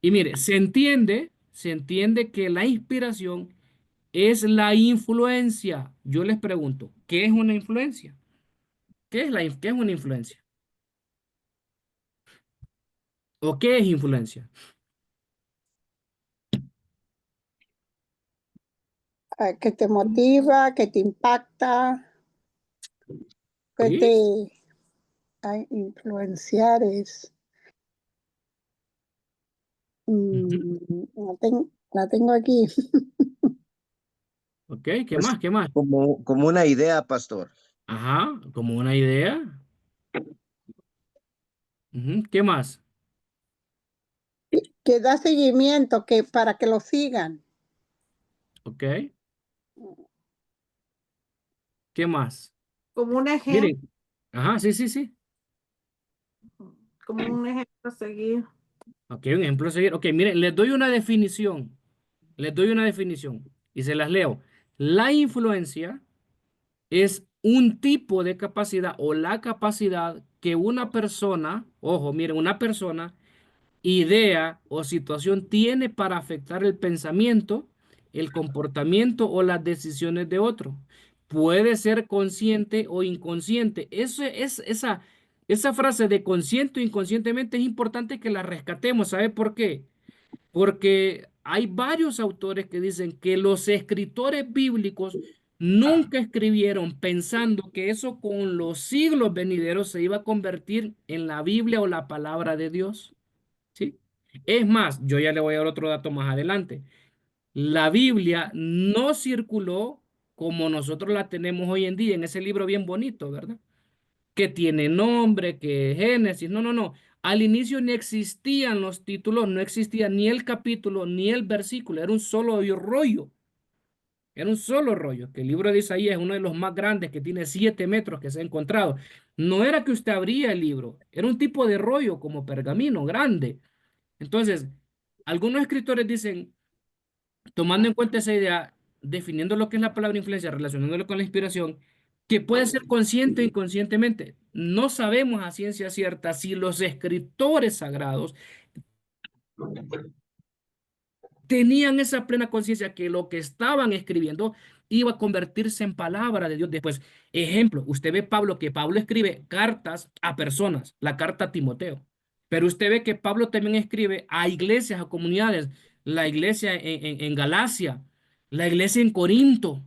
Y mire, se entiende que la inspiración es la influencia. Yo les pregunto, ¿qué es una influencia? ¿Qué es una influencia? ¿O qué es influencia? Que te motiva, que te impacta, que ¿Sí? te influenciar es. Ujú. La tengo aquí. Ok, ¿qué Pues más? ¿Qué más? como una idea, pastor. Ajá, como una idea. Ujú, ¿qué más? Que da seguimiento, que para que lo sigan. Ok, ¿qué más? Como un ejemplo, Miren, ajá, sí, sí, sí. como un ejemplo a seguir. Ok, un ejemplo a seguir. Ok, miren, les doy una definición. Les doy una definición y se las leo. La influencia es un tipo de capacidad o la capacidad que una persona, ojo, miren, una persona, idea o situación tiene para afectar el pensamiento, el comportamiento o las decisiones de otro. Puede ser consciente o inconsciente. Esa frase de consciente o inconscientemente es importante que la rescatemos. ¿Sabe por qué? Porque hay varios autores que dicen que los escritores bíblicos nunca escribieron pensando que eso con los siglos venideros se iba a convertir en la Biblia o la palabra de Dios. ¿Sí? Es más, yo ya le voy a dar otro dato más adelante. La Biblia no circuló como nosotros la tenemos hoy en día, en ese libro bien bonito, ¿verdad? Que tiene nombre, que Génesis. No, no, no. Al inicio ni existían los títulos, no existía ni el capítulo ni el versículo, era un solo rollo. Era un solo rollo, que el libro de Isaías es uno de los más grandes, que tiene 7 metros que se ha encontrado. No era que usted abría el libro, era un tipo de rollo como pergamino grande. Entonces, algunos escritores dicen, tomando en cuenta esa idea, definiendo lo que es la palabra influencia, relacionándolo con la inspiración, que puede ser consciente o inconscientemente. No sabemos a ciencia cierta si los escritores sagrados tenían esa plena conciencia que lo que estaban escribiendo iba a convertirse en palabra de Dios después. Ejemplo, usted ve Pablo, que Pablo escribe cartas a personas, la carta a Timoteo, pero usted ve que Pablo también escribe a iglesias, a comunidades, la iglesia en Galacia, la iglesia en Corinto,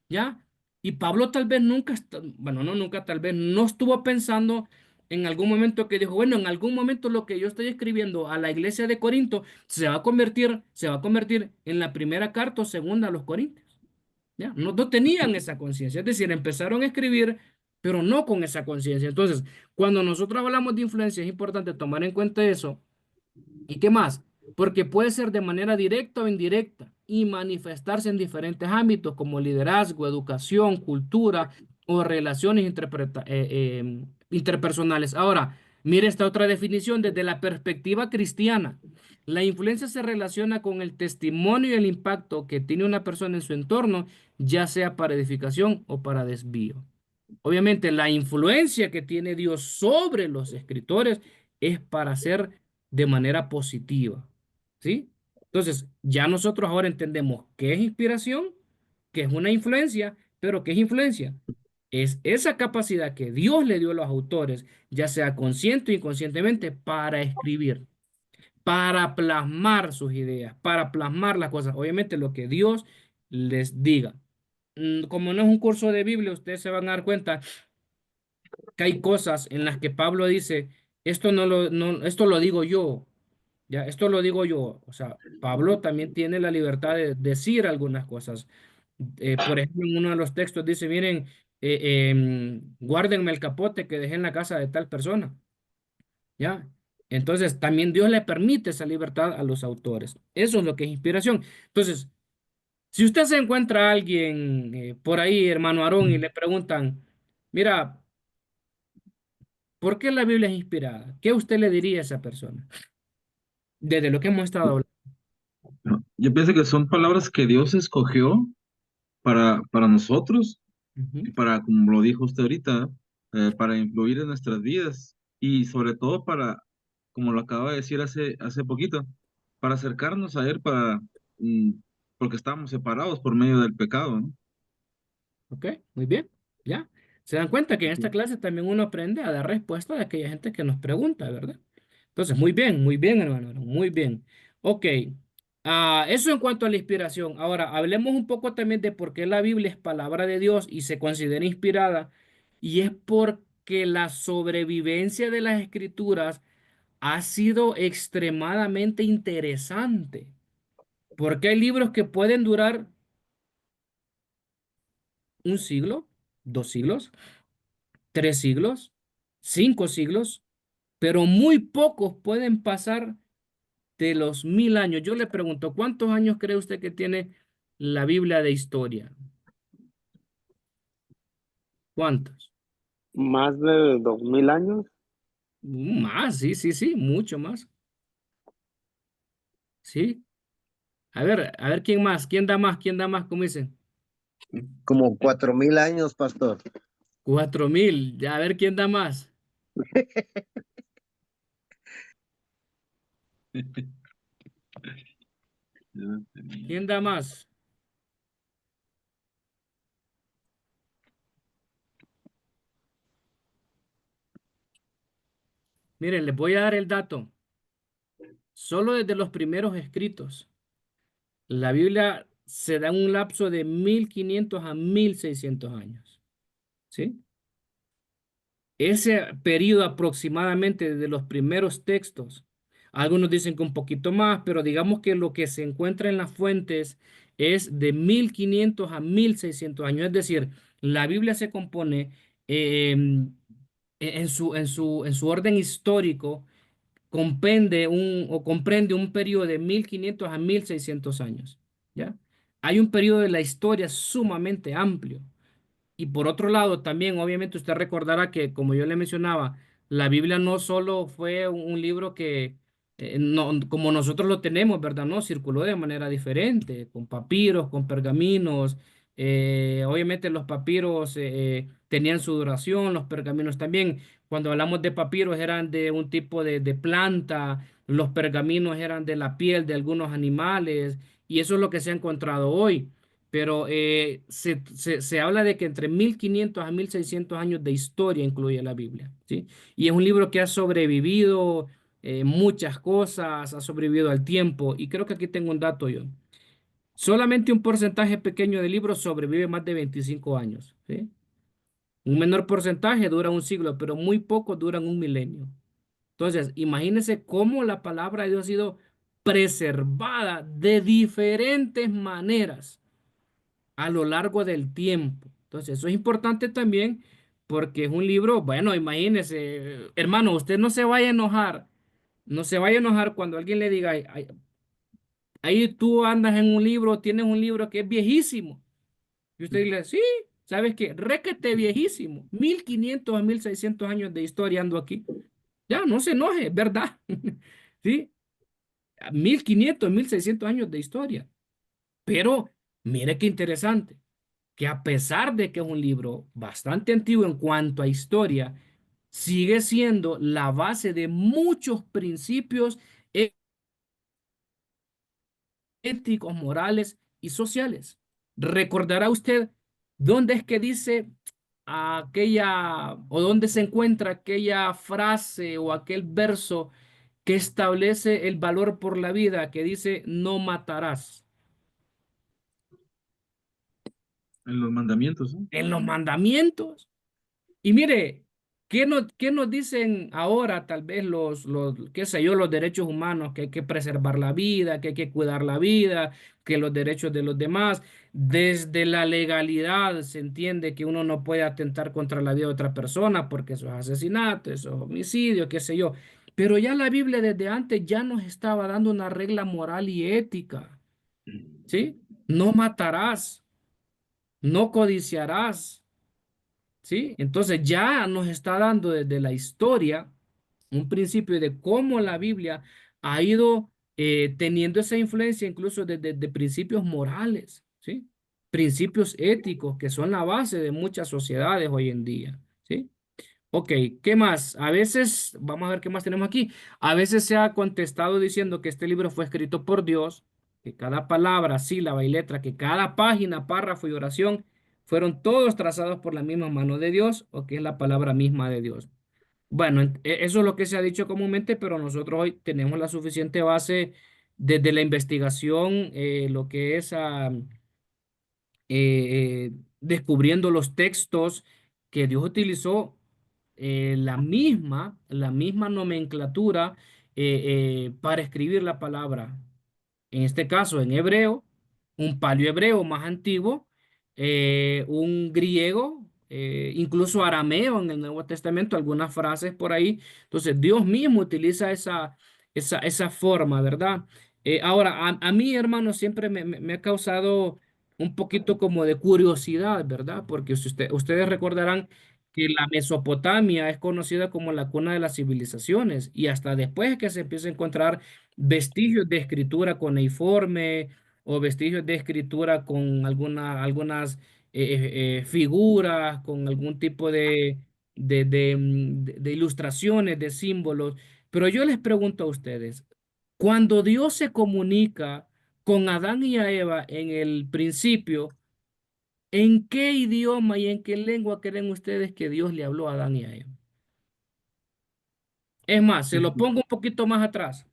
¿ya? Y Pablo tal vez nunca, bueno, no nunca, tal vez no estuvo pensando en algún momento que dijo, bueno, en algún momento lo que yo estoy escribiendo a la iglesia de Corinto se va a convertir en la primera carta o segunda a los Corintios. ¿Ya? No, no tenían esa conciencia, es decir, empezaron a escribir, pero no con esa conciencia. Entonces, cuando nosotros hablamos de influencia, es importante tomar en cuenta eso. ¿Y qué más? Porque puede ser de manera directa o indirecta y manifestarse en diferentes ámbitos como liderazgo, educación, cultura o relaciones interpersonales. Ahora, Mire esta otra definición desde la perspectiva cristiana. La influencia se relaciona con el testimonio y el impacto que tiene una persona en su entorno, ya sea para edificación o para desvío. Obviamente, la influencia que tiene Dios sobre los escritores es para hacer de manera positiva, ¿sí? Entonces, ya nosotros ahora entendemos qué es inspiración, qué es una influencia, pero ¿qué es influencia? Es esa capacidad que Dios le dio a los autores, ya sea consciente o inconscientemente, para escribir, para plasmar sus ideas, para plasmar las cosas. Obviamente, lo que Dios les diga. Como no es un curso de Biblia, ustedes se van a dar cuenta que hay cosas en las que Pablo dice, esto lo digo yo, ya, esto lo digo yo. O sea, Pablo también tiene la libertad de decir algunas cosas. Por ejemplo, en uno de los textos dice, miren, guárdenme el capote que dejé en la casa de tal persona, ¿ya? Entonces, también Dios le permite esa libertad a los autores. Eso es lo que es inspiración. Entonces, si usted se encuentra a alguien por ahí, hermano Aarón, y le preguntan, mira, ¿por qué la Biblia es inspirada? ¿Qué usted le diría a esa persona? Desde lo que hemos estado hablando. Yo pienso que son palabras que Dios escogió para nosotros, Ujú. y para, como lo dijo usted ahorita, para influir en nuestras vidas y sobre todo para, como lo acaba de decir hace poquito, para acercarnos a Él, mm, porque estamos separados por medio del pecado, ¿no? Ok, muy bien. ¿Ya? Se dan cuenta que en esta Ujú. clase también uno aprende a dar respuesta a aquella gente que nos pregunta, ¿verdad? Entonces, muy bien, hermano, Aarón, muy bien. Ok, eso en cuanto a la inspiración. Ahora, hablemos un poco también de por qué la Biblia es palabra de Dios y se considera inspirada. Y es porque la sobrevivencia de las escrituras ha sido extremadamente interesante. Porque hay libros que pueden durar un siglo, 2 siglos, 3 siglos, 5 siglos, pero muy pocos pueden pasar de los 1000 años. Yo le pregunto, ¿cuántos años cree usted que tiene la Biblia de historia? ¿Cuántos? Más de 2000 años. Más, sí, sí, sí, mucho más. Sí. A ver, ¿quién más? ¿Quién da más? ¿Quién da más? ¿Cómo dicen? Como 4000 años, pastor. 4000. Ya, a ver, ¿quién da más? ¿Quién da más? Miren, les voy a dar el dato. Solo desde los primeros escritos. La Biblia se da en un lapso de 1500 a 1600 años, ¿sí? Ese periodo aproximadamente de los primeros textos, algunos dicen que un poquito más, pero digamos que lo que se encuentra en las fuentes es de 1500 a 1600 años. Es decir, la Biblia se compone en su orden histórico, comprende un periodo de 1500 a 1600 años, ¿ya? Hay un periodo de la historia sumamente amplio. Y por otro lado, también obviamente usted recordará que, como yo le mencionaba, la Biblia no solo fue un libro que, no, como nosotros lo tenemos, ¿verdad? No, circuló de manera diferente, con papiros, con pergaminos. Obviamente los papiros tenían su duración, los pergaminos también. Cuando hablamos de papiros eran de un tipo de planta, los pergaminos eran de la piel de algunos animales, y eso es lo que se ha encontrado hoy. Pero se habla de que entre 1500 a 1600 años de historia incluye la Biblia, ¿sí? Y es un libro que ha sobrevivido muchas cosas, ha sobrevivido al tiempo. Y creo que aquí tengo un dato yo. Solamente un porcentaje pequeño de libros sobrevive más de 25 años, ¿sí? Un menor porcentaje dura un siglo, pero muy pocos duran un milenio. Entonces, imagínense cómo la palabra de Dios ha sido preservada de diferentes maneras a lo largo del tiempo. Entonces, eso es importante también porque es un libro, bueno, imagínese, hermano, usted no se vaya a enojar, no se vaya a enojar cuando alguien le diga, ahí tú andas en un libro, tienes un libro que es viejísimo. Y usted dice, sí, ¿sabes qué? Requete viejísimo, 1500 a 1600 años de historia ando aquí. Ya, no se enoje, es verdad. ¿Sí? 1500, 1600 años de historia. Pero mire qué interesante, que a pesar de que es un libro bastante antiguo en cuanto a historia, sigue siendo la base de muchos principios éticos, morales y sociales. ¿Recordará usted dónde es que dice aquella o dónde se encuentra aquella frase o aquel verso que establece el valor por la vida, que dice no matarás? En los mandamientos, ¿no? En los mandamientos. Y mire, qué nos dicen ahora tal vez qué sé yo, los derechos humanos? Que hay que preservar la vida, que hay que cuidar la vida, que los derechos de los demás. Desde la legalidad se entiende que uno no puede atentar contra la vida de otra persona porque eso es asesinato, eso es homicidio, qué sé yo. Pero ya la Biblia desde antes ya nos estaba dando una regla moral y ética, ¿sí? No matarás, no codiciarás. ¿Sí? Entonces ya nos está dando desde la historia un principio de cómo la Biblia ha ido teniendo esa influencia incluso desde de principios morales, ¿sí? Principios éticos que son la base de muchas sociedades hoy en día, ¿sí? Ok, ¿qué más? A veces, vamos a ver qué más tenemos aquí. A veces se ha contestado diciendo que este libro fue escrito por Dios, que cada palabra, sílaba y letra, que cada página, párrafo y oración fueron todos trazados por la misma mano de Dios o que es la palabra misma de Dios. Bueno, eso es lo que se ha dicho comúnmente, pero nosotros hoy tenemos la suficiente base desde la investigación, lo que es descubriendo los textos que Dios utilizó, la misma nomenclatura para escribir la palabra. En este caso, en hebreo, un paleohebreo más antiguo, un griego, incluso arameo en el Nuevo Testamento, algunas frases por ahí. Entonces, Dios mismo utiliza esa forma, ¿verdad? Ahora, a mí, hermano, siempre me ha causado un poquito como de curiosidad, ¿verdad? Porque si ustedes recordarán que la Mesopotamia es conocida como la cuna de las civilizaciones y hasta después es que se empieza a encontrar vestigios de escritura con o vestigios de escritura con algunas figuras, con algún tipo de ilustraciones, de símbolos. Pero yo les pregunto a ustedes, cuando Dios se comunica con Adán y a Eva en el principio, ¿en qué idioma y en qué lengua creen ustedes que Dios le habló a Adán y a Eva? Es más, se lo pongo un poquito más atrás.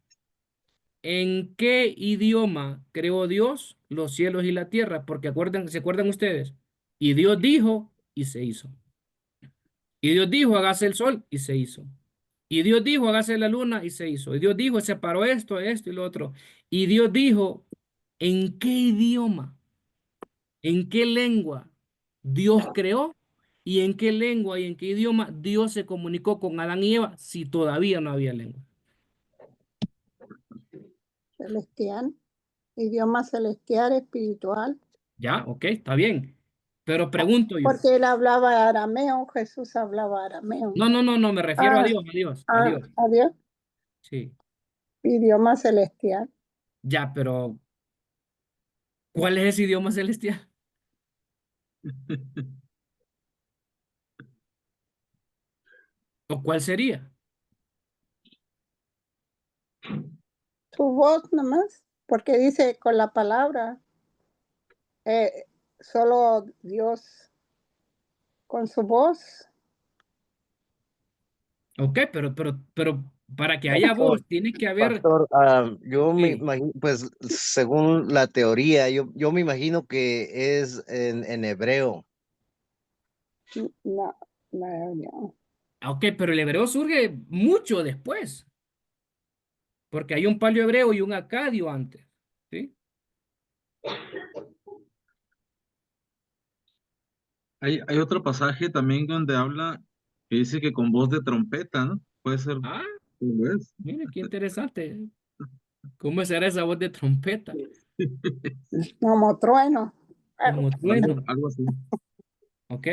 ¿En qué idioma creó Dios los cielos y la tierra? Porque ¿se acuerdan ustedes? Y Dios dijo y se hizo. Y Dios dijo, hágase el sol y se hizo. Y Dios dijo, hágase la luna y se hizo. Y Dios dijo, separó esto y lo otro. Y Dios dijo, ¿en qué idioma? ¿En qué lengua Dios creó? ¿Y en qué lengua y en qué idioma Dios se comunicó con Adán y Eva si todavía no había lengua? celestial, idioma celestial, espiritual. Ya, ok, está bien. Pero pregunto yo. Porque él hablaba arameo, Jesús hablaba arameo. No, me refiero a Ah, Dios, a Dios. adiós, Sí, idioma celestial. ya, pero ¿cuál es ese idioma celestial? ¿O cuál sería? Su voz nomás, porque dice con la palabra, eh, solo Dios con su voz. Ok, pero para que haya Pastor, voz, tiene que haber. pastor, yo me Sí. imagino, pues según la teoría, yo me imagino que es en hebreo. No, no, no. Ok, pero el hebreo surge mucho después, porque hay un paleo hebreo y un acadio antes. ¿Sí? Hay otro pasaje también donde habla, que dice que con voz de trompeta, ¿no? Puede ser, Ah, tal vez. mire, qué interesante. ¿Cómo será esa voz de trompeta? Como trueno. Como Algo, trueno. algo así. ¿Ok?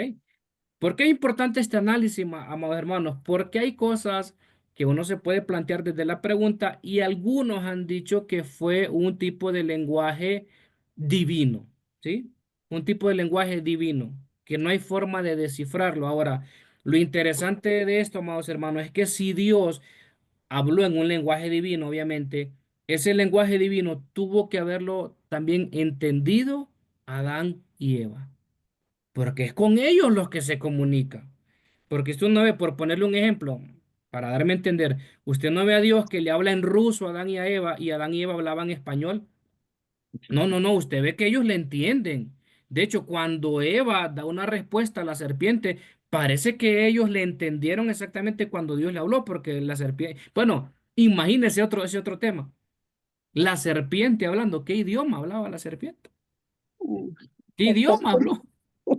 ¿Por qué es importante este análisis, amados hermanos? Porque hay cosas que uno se puede plantear desde la pregunta y algunos han dicho que fue un tipo de lenguaje divino, ¿sí? Un tipo de lenguaje divino, que no hay forma de descifrarlo. Ahora, lo interesante de esto, amados hermanos, es que si Dios habló en un lenguaje divino, obviamente, ese lenguaje divino tuvo que haberlo también entendido Adán y Eva, porque es con ellos los que se comunica. Porque usted no ve, por ponerle un ejemplo, para darme a entender, usted no ve a Dios que le habla en ruso a Adán y Adán y Eva hablaban español. No, no, no, usted ve que ellos le entienden. De hecho, cuando Eva da una respuesta a la serpiente, parece que ellos le entendieron exactamente cuando Dios le habló, porque la serpiente, bueno, imagínese ese otro tema. La serpiente hablando, ¿qué idioma hablaba la serpiente? Mm, ¿Qué El idioma serpent- habló?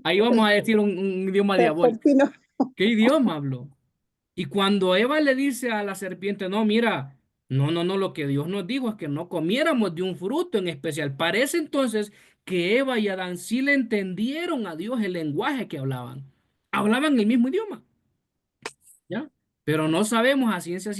Ahí vamos a decir un idioma diabólico. serpentino. ¿Qué idioma habló? Y cuando Eva le dice a la serpiente, no, mira, no, no, no, lo que Dios nos dijo es que no comiéramos de un fruto en especial. Parece entonces que Eva y Adán sí le entendieron a Dios el lenguaje que hablaban. Hablaban el mismo idioma. ¿Ya? Pero no sabemos a ciencia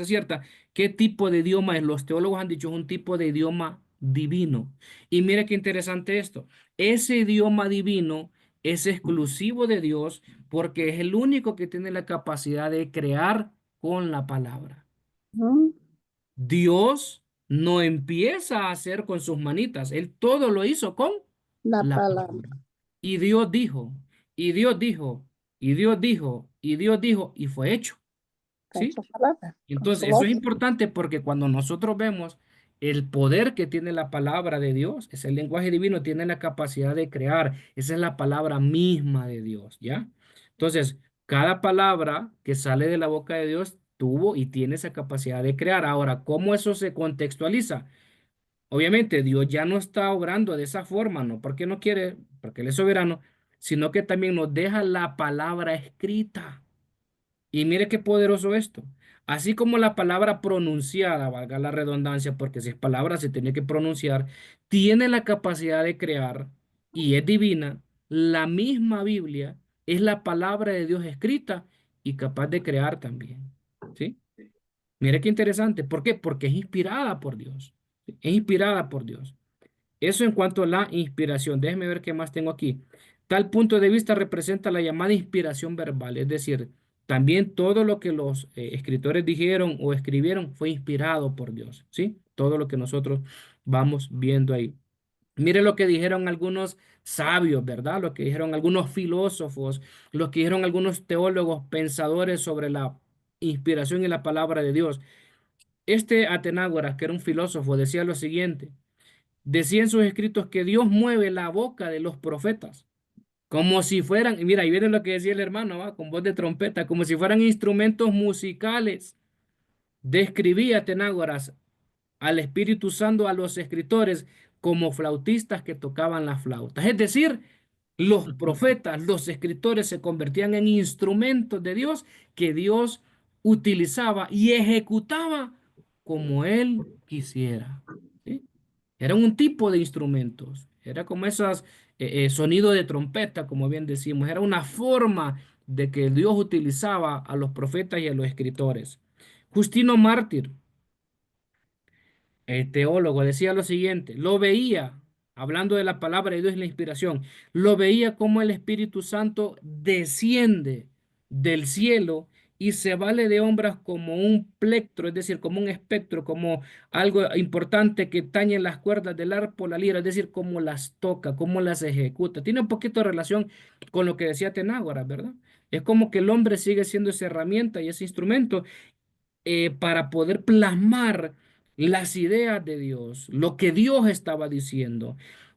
cierta qué tipo de idioma es. Los teólogos han dicho es un tipo de idioma divino. Y mire qué interesante esto. Ese idioma divino es exclusivo de Dios porque es el único que tiene la capacidad de crear con la palabra. Mm, Dios no empieza a hacer con sus manitas. Él todo lo hizo con La la palabra. palabra. Y Dios dijo, y Dios dijo, y Dios dijo, y Dios dijo, y fue hecho. Con ¿Sí? su palabra, con su Entonces, eso voz. es importante porque cuando nosotros vemos el poder que tiene la palabra de Dios, ese lenguaje divino tiene la capacidad de crear, esa es la palabra misma de Dios, ¿ya? Entonces, cada palabra que sale de la boca de Dios tuvo y tiene esa capacidad de crear. Ahora, ¿cómo eso se contextualiza? Obviamente, Dios ya no está obrando de esa forma, no porque no quiere, porque Él es soberano, sino que también nos deja la palabra escrita. Y mire qué poderoso esto. Así como la palabra pronunciada, valga la redundancia, porque si es palabra se tiene que pronunciar, tiene la capacidad de crear y es divina, la misma Biblia es la palabra de Dios escrita y capaz de crear también. ¿Sí? Mire qué interesante. ¿Por qué? Porque es inspirada por Dios. ¿Sí? Es inspirada por Dios. Eso en cuanto a la inspiración. Déjeme ver qué más tengo aquí. Tal punto de vista representa la llamada inspiración verbal, es decir, también todo lo que los escritores dijeron o escribieron fue inspirado por Dios, ¿sí? Todo lo que nosotros vamos viendo ahí. Mire lo que dijeron algunos sabios, ¿verdad? Lo que dijeron algunos filósofos, lo que dijeron algunos teólogos, pensadores sobre la inspiración y la palabra de Dios. Este Atenágoras, que era un filósofo, decía lo siguiente. Decía en sus escritos que Dios mueve la boca de los profetas, como si fueran, y mira, ahí viene lo que decía el hermano, ¿va? Con voz de trompeta, como si fueran instrumentos musicales. Describía Tenágoras al Espíritu Santo a los escritores como flautistas que tocaban las flautas. Es decir, los profetas, los escritores se convertían en instrumentos de Dios que Dios utilizaba y ejecutaba como Él quisiera. ¿Sí? Eran un tipo de instrumentos. Era como esos sonidos de trompeta, como bien decimos. Era una forma de que Dios utilizaba a los profetas y a los escritores. Justino Mártir, el teólogo, decía lo siguiente, lo veía, hablando de la palabra de Dios y la inspiración, lo veía como el Espíritu Santo desciende del cielo y se vale de obras como un plectro, es decir, como un espectro, como algo importante que tañe las cuerdas del arpa o la lira, es decir, cómo las toca, cómo las ejecuta. Tiene un poquito de relación con lo que decía Tenágoras, ¿verdad? Es como que el hombre sigue siendo esa herramienta y ese instrumento para poder plasmar las ideas de Dios, lo que Dios estaba diciendo.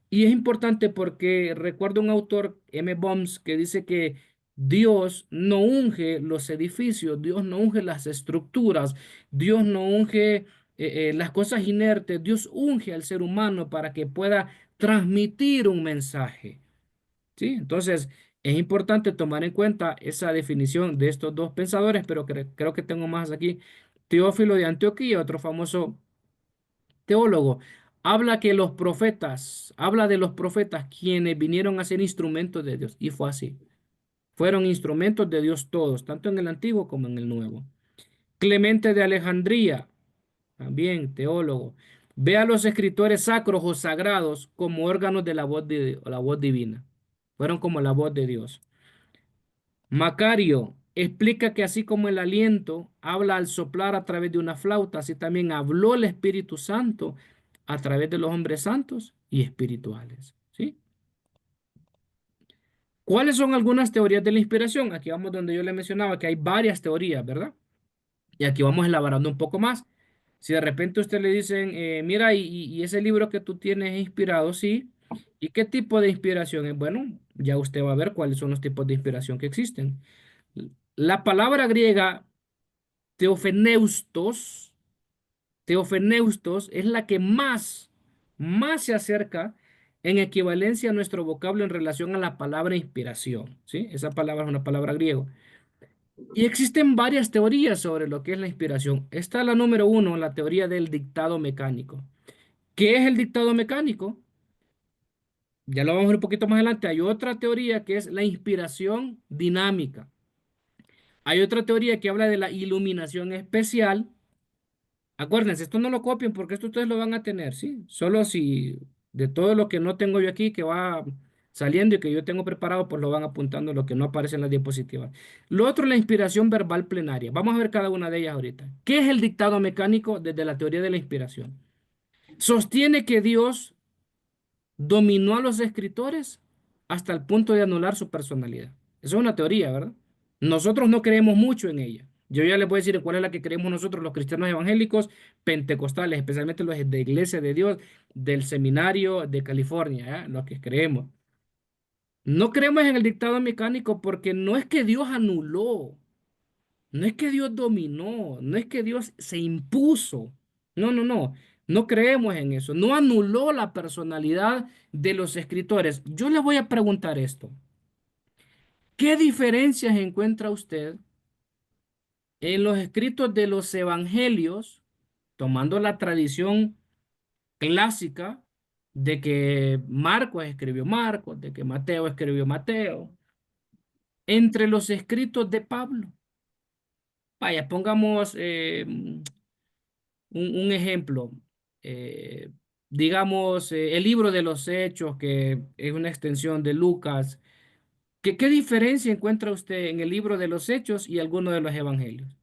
Y es importante porque recuerdo un autor, M. Boms, que dice que Dios no unge los edificios, Dios no unge las estructuras, Dios no unge las cosas inertes, Dios unge al ser humano para que pueda transmitir un mensaje. ¿Sí? Entonces, es importante tomar en cuenta esa definición de estos dos pensadores, pero creo que tengo más aquí. Teófilo de Antioquía, otro famoso teólogo, habla de los profetas quienes vinieron a ser instrumentos de Dios, y fue así. Fueron instrumentos de Dios todos, tanto en el Antiguo como en el Nuevo. Clemente de Alejandría, también teólogo, ve a los escritores sacros o sagrados como órganos de la voz divina. Fueron como la voz de Dios. Macario explica que así como el aliento habla al soplar a través de una flauta, así también habló el Espíritu Santo a través de los hombres santos y espirituales. ¿Sí? ¿Cuáles son algunas teorías de la inspiración? Aquí vamos donde yo le mencionaba que hay varias teorías, ¿verdad? Y aquí vamos elaborando un poco más. Si de repente a usted le dicen, mira, y ese libro que tú tienes es inspirado, sí. ¿Y qué tipo de inspiración es? Bueno, ya usted va a ver cuáles son los tipos de inspiración que existen. La palabra griega teofeneustos, teofeneustos es la que más se acerca en equivalencia a nuestro vocablo en relación a la palabra inspiración, ¿sí? Esa palabra es una palabra griega. Y existen varias teorías sobre lo que es la inspiración. Esta es la número uno, la teoría del dictado mecánico. ¿Qué es el dictado mecánico? Ya lo vamos a ver un poquito más adelante. Hay otra teoría que es la inspiración dinámica. Hay otra teoría que habla de la iluminación especial. Acuérdense, esto no lo copien porque esto ustedes lo van a tener, ¿sí? Solo si de todo lo que no tengo yo aquí, que va saliendo y que yo tengo preparado, pues lo van apuntando lo que no aparece en las diapositivas. Lo otro es la inspiración verbal plenaria. Vamos a ver cada una de ellas ahorita. ¿Qué es el dictado mecánico desde la teoría de la inspiración? Sostiene que Dios dominó a los escritores hasta el punto de anular su personalidad. Eso es una teoría, ¿verdad? Nosotros no creemos mucho en ella. Yo ya les voy a decir cuál es la que creemos nosotros, los cristianos evangélicos pentecostales, especialmente los de Iglesia de Dios, del Seminario de California, los que creemos. No creemos en el dictado mecánico porque no es que Dios anuló, no es que Dios dominó, no es que Dios se impuso. No, no, no. No creemos en eso. No anuló la personalidad de los escritores. Yo le voy a preguntar esto. ¿Qué diferencias encuentra usted en los escritos de los evangelios, tomando la tradición clásica de que Marcos escribió Marcos, de que Mateo escribió Mateo, entre los escritos de Pablo? Vaya, pongamos un ejemplo. eh, digamos, el libro de los Hechos, que es una extensión de Lucas. ¿Qué diferencia encuentra usted en el libro de los Hechos y alguno de los evangelios?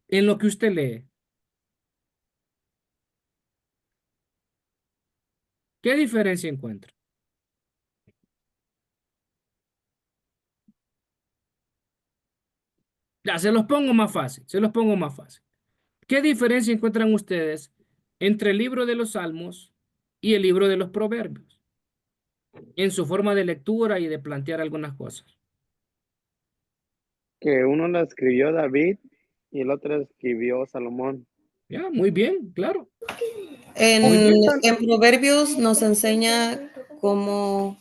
En lo que usted lee. ¿Qué diferencia encuentra? Ya, se los pongo más fácil, se los pongo más fácil. ¿Qué diferencia encuentran ustedes entre el libro de los Salmos y el libro de los Proverbios en su forma de lectura y de plantear algunas cosas? Que uno lo escribió David y el otro escribió Salomón. Ya, muy bien, claro. Muy En, bien. en Proverbios nos enseña cómo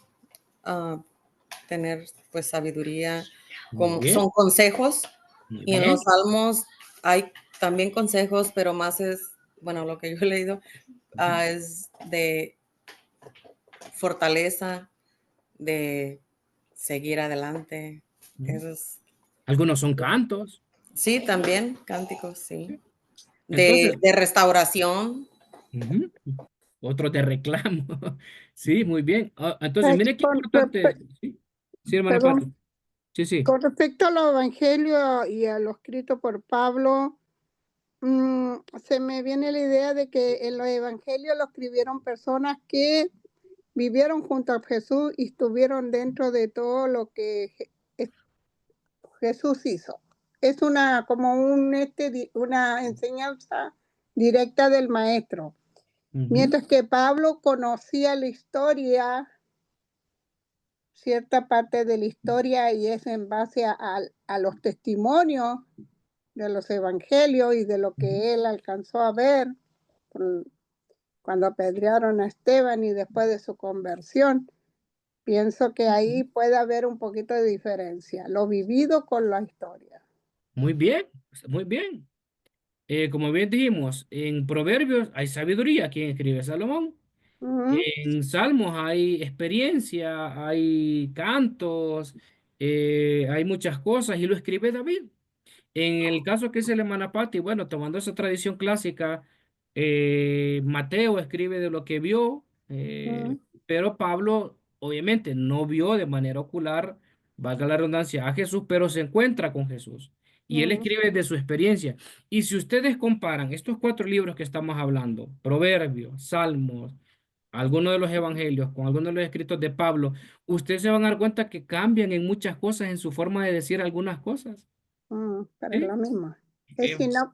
tener pues sabiduría, Muy como bien, son consejos, muy y en los bien. salmos hay también consejos, pero más es, bueno, lo que yo he leído es de fortaleza, de seguir adelante. Eso es, Algunos son cantos. sí, también cánticos, sí. Entonces, De restauración. ujú, otros de reclamo. Sí, muy bien. Entonces, Eh, mire qué con, importante. Sí, sí, hermana Pati. perdón, Sí, sí. con respecto a los evangelios y a lo escrito por Pablo, se me viene la idea de que en los evangelios lo escribieron personas que vivieron junto a Jesús y estuvieron dentro de todo lo que Jesús hizo. Es como una enseñanza directa del maestro. Ujú, Mientras que Pablo conocía la historia, cierta parte de la historia, y es en base a los testimonios de los evangelios y de lo ujú, que él alcanzó a ver cuando apedrearon a Esteban y después de su conversión. Pienso que ahí puede haber un poquito de diferencia, lo vivido con la historia. muy bien, muy bien. Como bien dijimos, en Proverbios hay sabiduría, quien escribe Salomón. Ujú. En Salmos hay experiencia, hay cantos, hay muchas cosas y lo escribe David. En el caso que es el hermana Patti, bueno, tomando esa tradición clásica, Mateo escribe de lo que vio, Mm, pero Pablo obviamente no vio de manera ocular, valga la redundancia, a Jesús, pero se encuentra con Jesús. Y él mm, escribe de su experiencia. Y si ustedes comparan estos cuatro libros que estamos hablando, Proverbios, Salmos, algunos de los evangelios con algunos de los escritos de Pablo, ustedes se van a dar cuenta que cambian en muchas cosas, en su forma de decir algunas cosas. pero es ¿Sí? lo mismo. Es Eh, sino,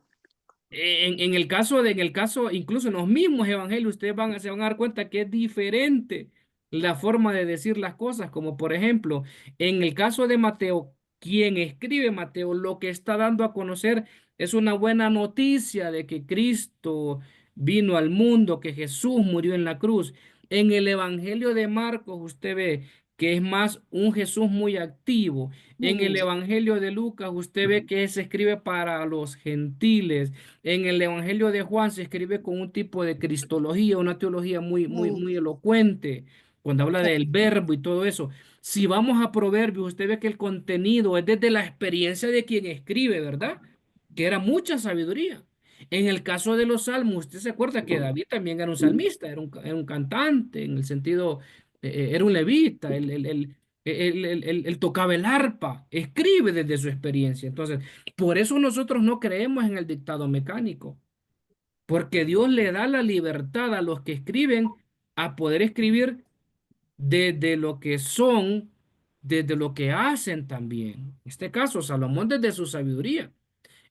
en el caso, incluso en los mismos evangelios, se van a dar cuenta que es diferente la forma de decir las cosas, como por ejemplo, en el caso de Mateo, quien escribe Mateo, lo que está dando a conocer es una buena noticia de que Cristo vino al mundo, que Jesús murió en la cruz. En el evangelio de Marcos, usted ve que es más un Jesús muy activo. En el mm, evangelio de Lucas, usted ve que se escribe para los gentiles. En el Evangelio de Juan se escribe con un tipo de cristología, una teología mm, muy elocuente, cuando habla sí, del verbo y todo eso. Si vamos a Proverbios, usted ve que el contenido es desde la experiencia de quien escribe, ¿verdad? Que era mucha sabiduría. En el caso de los salmos, usted se acuerda que David también era un salmista, era un cantante, en el sentido, era un levita, él tocaba el arpa, escribe desde su experiencia. Entonces, por eso nosotros no creemos en el dictado mecánico, porque Dios le da la libertad a los que escriben a poder escribir desde lo que son, desde lo que hacen también. En este caso, Salomón desde su sabiduría.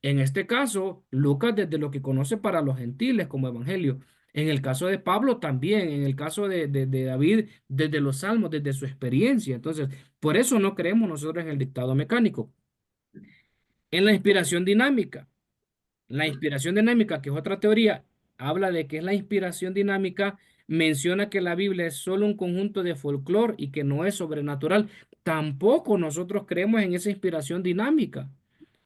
En este caso, Lucas desde lo que conoce para los gentiles como evangelio. En el caso de Pablo también, en el caso de David, desde los salmos, desde su experiencia. Entonces, por eso no creemos nosotros en el dictado mecánico. En la inspiración dinámica. La inspiración dinámica, que es otra teoría, habla de que es la inspiración dinámica, menciona que la Biblia es solo un conjunto de folclore y que no es sobrenatural. Tampoco nosotros creemos en esa inspiración dinámica,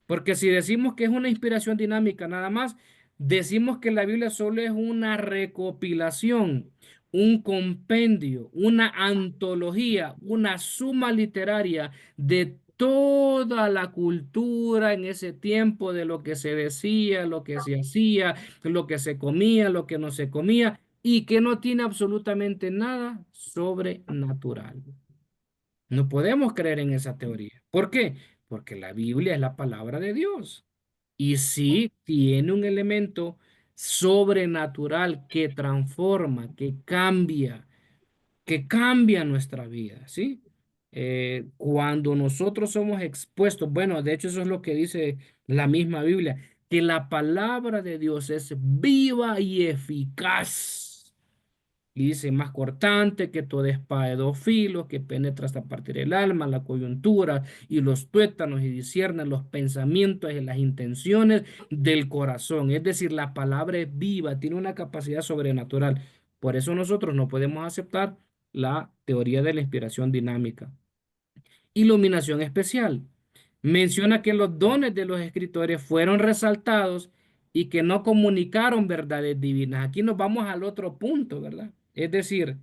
porque si decimos que es una inspiración dinámica nada más, decimos que la Biblia solo es una recopilación, un compendio, una antología, una suma literaria de toda la cultura en ese tiempo, de lo que se decía, lo que se hacía, lo que se comía, lo que no se comía, y que no tiene absolutamente nada sobrenatural. No podemos creer en esa teoría. ¿Por qué? Porque la Biblia es la palabra de Dios. Y sí tiene un elemento sobrenatural que transforma, que cambia nuestra vida, ¿sí? Cuando nosotros somos expuestos, bueno, de hecho eso es lo que dice la misma Biblia, que la palabra de Dios es viva y eficaz. Y dice, más cortante que toda espada de dos filos, que penetra hasta partir el alma, la coyuntura y los tuétanos y discierne los pensamientos y las intenciones del corazón. Es decir, la palabra es viva, tiene una capacidad sobrenatural. Por eso nosotros no podemos aceptar la teoría de la inspiración dinámica. Iluminación especial. Menciona que los dones de los escritores fueron resaltados y que no comunicaron verdades divinas. Aquí nos vamos al otro punto, ¿verdad? Es decir,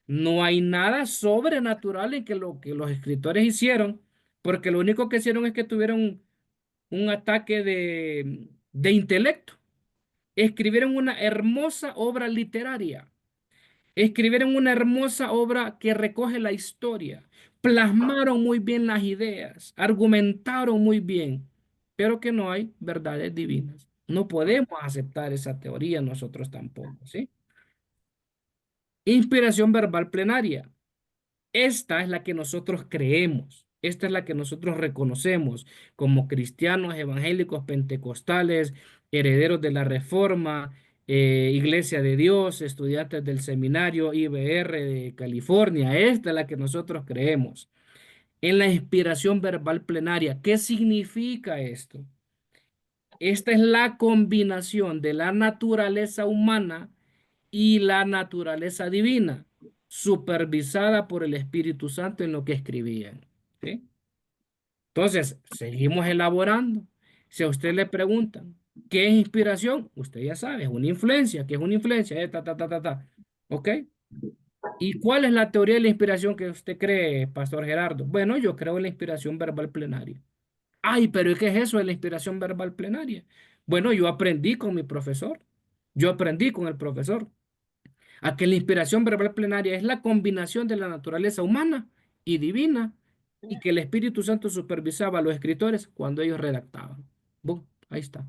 no hay nada sobrenatural en que lo que los escritores hicieron, porque lo único que hicieron es que tuvieron un ataque de intelecto. Escribieron una hermosa obra literaria. Escribieron una hermosa obra que recoge la historia, plasmaron muy bien las ideas, argumentaron muy bien, pero que no hay verdades divinas. No podemos aceptar esa teoría nosotros tampoco, ¿sí? Inspiración verbal plenaria. Esta es la que nosotros creemos, esta es la que nosotros reconocemos como cristianos evangélicos pentecostales, herederos de la Reforma, Iglesia de Dios, estudiantes del seminario IBR de California. Esta es la que nosotros creemos. En la inspiración verbal plenaria, ¿qué significa esto? Esta es la combinación de la naturaleza humana y la naturaleza divina, supervisada por el Espíritu Santo en lo que escribían. ¿Sí? Entonces, seguimos elaborando. Si a usted le preguntan, ¿qué es inspiración? Usted ya sabe, es una influencia. ¿Qué es una influencia? Ta. ¿Ok? ¿Y cuál es la teoría de la inspiración que usted cree, Pastor Gerardo? Bueno, yo creo en la inspiración verbal plenaria. Ay, pero ¿qué es eso de la inspiración verbal plenaria? Bueno, yo aprendí con mi profesor. Yo aprendí con el profesor a que la inspiración verbal plenaria es la combinación de la naturaleza humana y divina y que el Espíritu Santo supervisaba a los escritores cuando ellos redactaban. Bum, ahí está.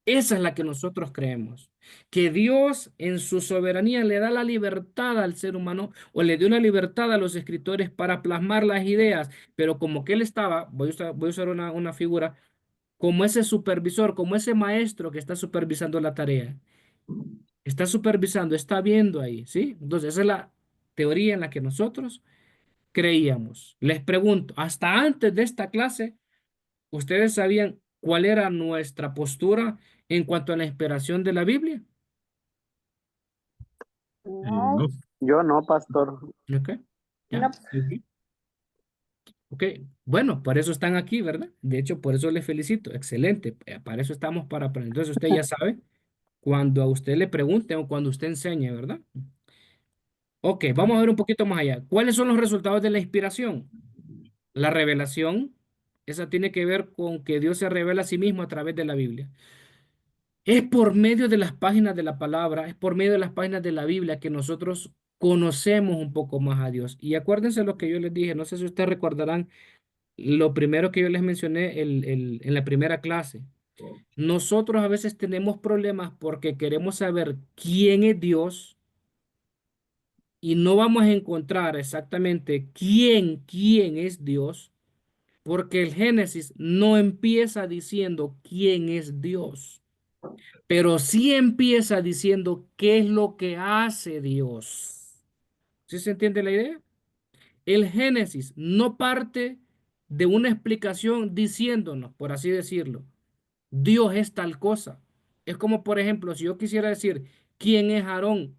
Esa es la que nosotros creemos, que Dios en su soberanía le da la libertad al ser humano o le dio una libertad a los escritores para plasmar las ideas, pero como que él estaba, voy a usar una figura, como ese supervisor, como ese maestro que está supervisando la tarea, está supervisando, está viendo ahí, ¿sí? Entonces esa es la teoría en la que nosotros creíamos. Les pregunto, hasta antes de esta clase, ¿ustedes sabían cuál era nuestra postura en cuanto a la inspiración de la Biblia? No, No. Yo no, pastor. Ok, ya. no, Ok, ok. Bueno, por eso están aquí, ¿verdad? De hecho, por eso les felicito. Excelente. Para eso estamos para aprender. Entonces, usted ya sabe cuando a usted le pregunten o cuando usted enseñe, ¿verdad? Ok, vamos a ver un poquito más allá. ¿Cuáles son los resultados de la inspiración? La revelación, esa tiene que ver con que Dios se revela a sí mismo a través de la Biblia. Es por medio de las páginas de la palabra, es por medio de las páginas de la Biblia que nosotros conocemos un poco más a Dios. Y acuérdense lo que yo les dije, no sé si ustedes recordarán lo primero que yo les mencioné en la primera clase. Nosotros a veces tenemos problemas porque queremos saber quién es Dios y no vamos a encontrar exactamente quién es Dios, porque el Génesis no empieza diciendo quién es Dios, pero sí empieza diciendo qué es lo que hace Dios. ¿Sí se entiende la idea? El Génesis no parte de una explicación diciéndonos, por así decirlo, Dios es tal cosa. Es como, por ejemplo, si yo quisiera decir, ¿quién es Aarón?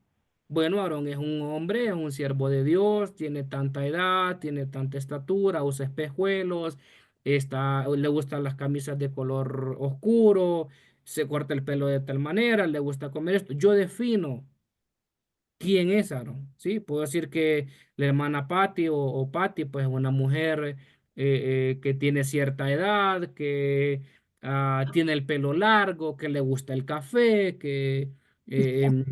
Bueno, Aarón es un hombre, es un siervo de Dios, tiene tanta edad, tiene tanta estatura, usa espejuelos, le gustan las camisas de color oscuro, se corta el pelo de tal manera, le gusta comer esto. Yo defino quién es Aarón, ¿sí? Puedo decir que la hermana Patty o Patty, pues es una mujer que tiene cierta edad, que tiene el pelo largo, que le gusta el café, que em,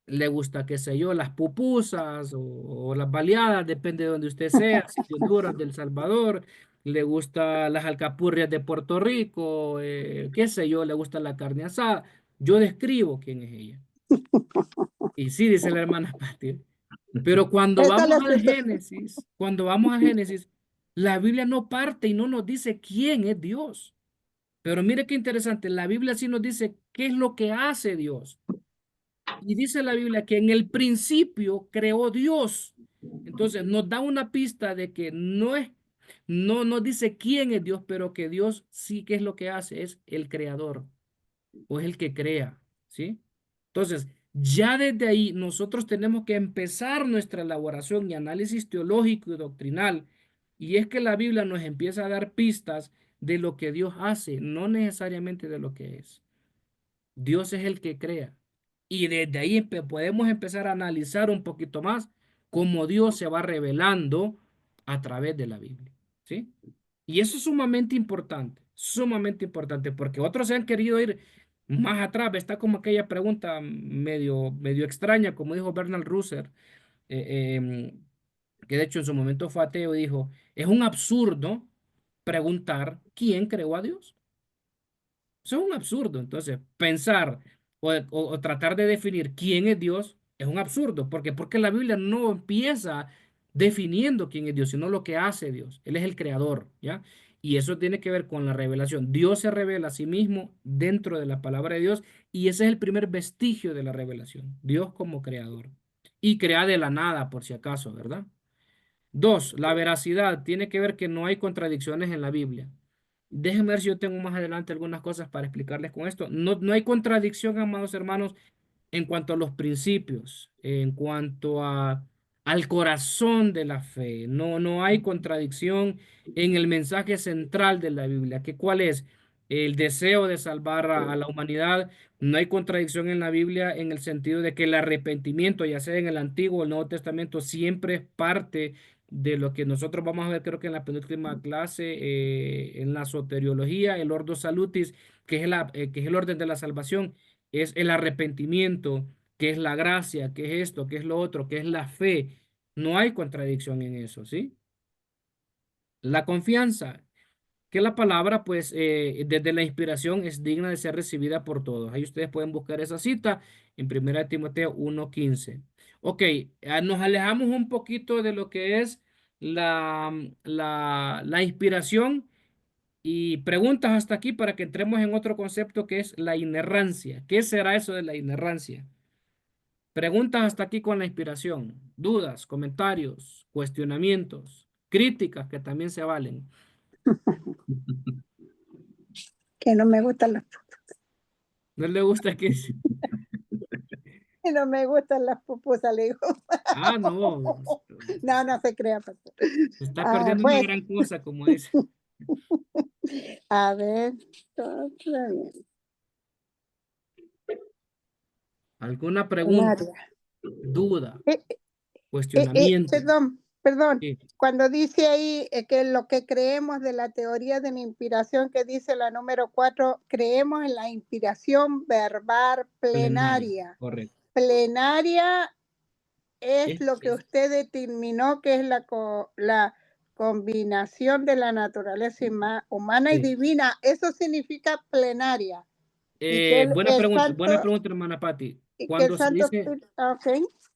le gusta, qué sé yo, las pupusas o las baleadas, depende de donde usted sea, si de Honduras, del Salvador, le gusta las alcapurrias de Puerto Rico, qué sé yo, le gusta la carne asada. Yo describo quién es ella. Y sí, dice la hermana Patti. Pero esa es la explicación. Cuando vamos al Génesis, la Biblia no parte y no nos dice quién es Dios. Pero mire qué interesante, la Biblia sí nos dice qué es lo que hace Dios. Y dice la Biblia que en el principio creó Dios. Entonces nos da una pista de que no nos dice quién es Dios, pero que Dios sí que es lo que hace, es el creador o es el que crea, ¿sí? Entonces, ya desde ahí nosotros tenemos que empezar nuestra elaboración y análisis teológico y doctrinal. Y es que la Biblia nos empieza a dar pistas de lo que Dios hace, no necesariamente de lo que es. Dios es el que crea. Y desde ahí podemos empezar a analizar un poquito más cómo Dios se va revelando a través de la Biblia, ¿sí? Y eso es sumamente importante, porque otros se han querido ir más atrás. Está como aquella pregunta medio extraña, como dijo Bernard Russell, que de hecho en su momento fue ateo y dijo, es un absurdo preguntar quién creó a Dios. Eso es un absurdo. Entonces, pensar o tratar de definir quién es Dios es un absurdo. Porque la Biblia no empieza definiendo quién es Dios, sino lo que hace Dios. Él es el creador, ¿ya? Y eso tiene que ver con la revelación. Dios se revela a sí mismo dentro de la palabra de Dios y ese es el primer vestigio de la revelación. Dios como creador. Y crea de la nada, por si acaso, ¿verdad? Dos, la veracidad. Tiene que ver que no hay contradicciones en la Biblia. Déjenme ver si yo tengo más adelante algunas cosas para explicarles con esto. No hay contradicción, amados hermanos, en cuanto a los principios, en cuanto al corazón de la fe. No hay contradicción en el mensaje central de la Biblia, que cuál es el deseo de salvar a la humanidad. No hay contradicción en la Biblia en el sentido de que el arrepentimiento, ya sea en el Antiguo o el Nuevo Testamento, siempre es parte de lo que nosotros vamos a ver, creo que en la penúltima clase, en la soteriología, el ordo salutis, que es el orden de la salvación, es el arrepentimiento, que es la gracia, que es esto, que es lo otro, que es la fe. No hay contradicción en eso, ¿sí? La confianza, que la palabra, pues, desde la inspiración es digna de ser recibida por todos. Ahí ustedes pueden buscar esa cita en 1 Timoteo 1:15. Ok, nos alejamos un poquito de lo que es la inspiración y preguntas hasta aquí para que entremos en otro concepto que es la inerrancia. ¿Qué será eso de la inerrancia? Preguntas hasta aquí con la inspiración, dudas, comentarios, cuestionamientos, críticas que también se valen. Que no me gustan las, ¿No le gusta que... que no me gustan las pupusas, le digo. Ah, no, No, no se crea, pastor. se está perdiendo una Pues, gran cosa, como dice. a ver, otra vez. ¿Alguna pregunta, Plenaria. duda, Eh, cuestionamiento? perdón. Sí, Cuando dice ahí que lo que creemos de la teoría de la inspiración, que dice la número 4, creemos en la inspiración verbal plenaria, plenaria. correcto. Plenaria es lo que Es- usted determinó que es la combinación de la naturaleza humana y sí. divina. Eso significa plenaria. Y que Buena pregunta, hermana Patti. el santo Espíritu, ok,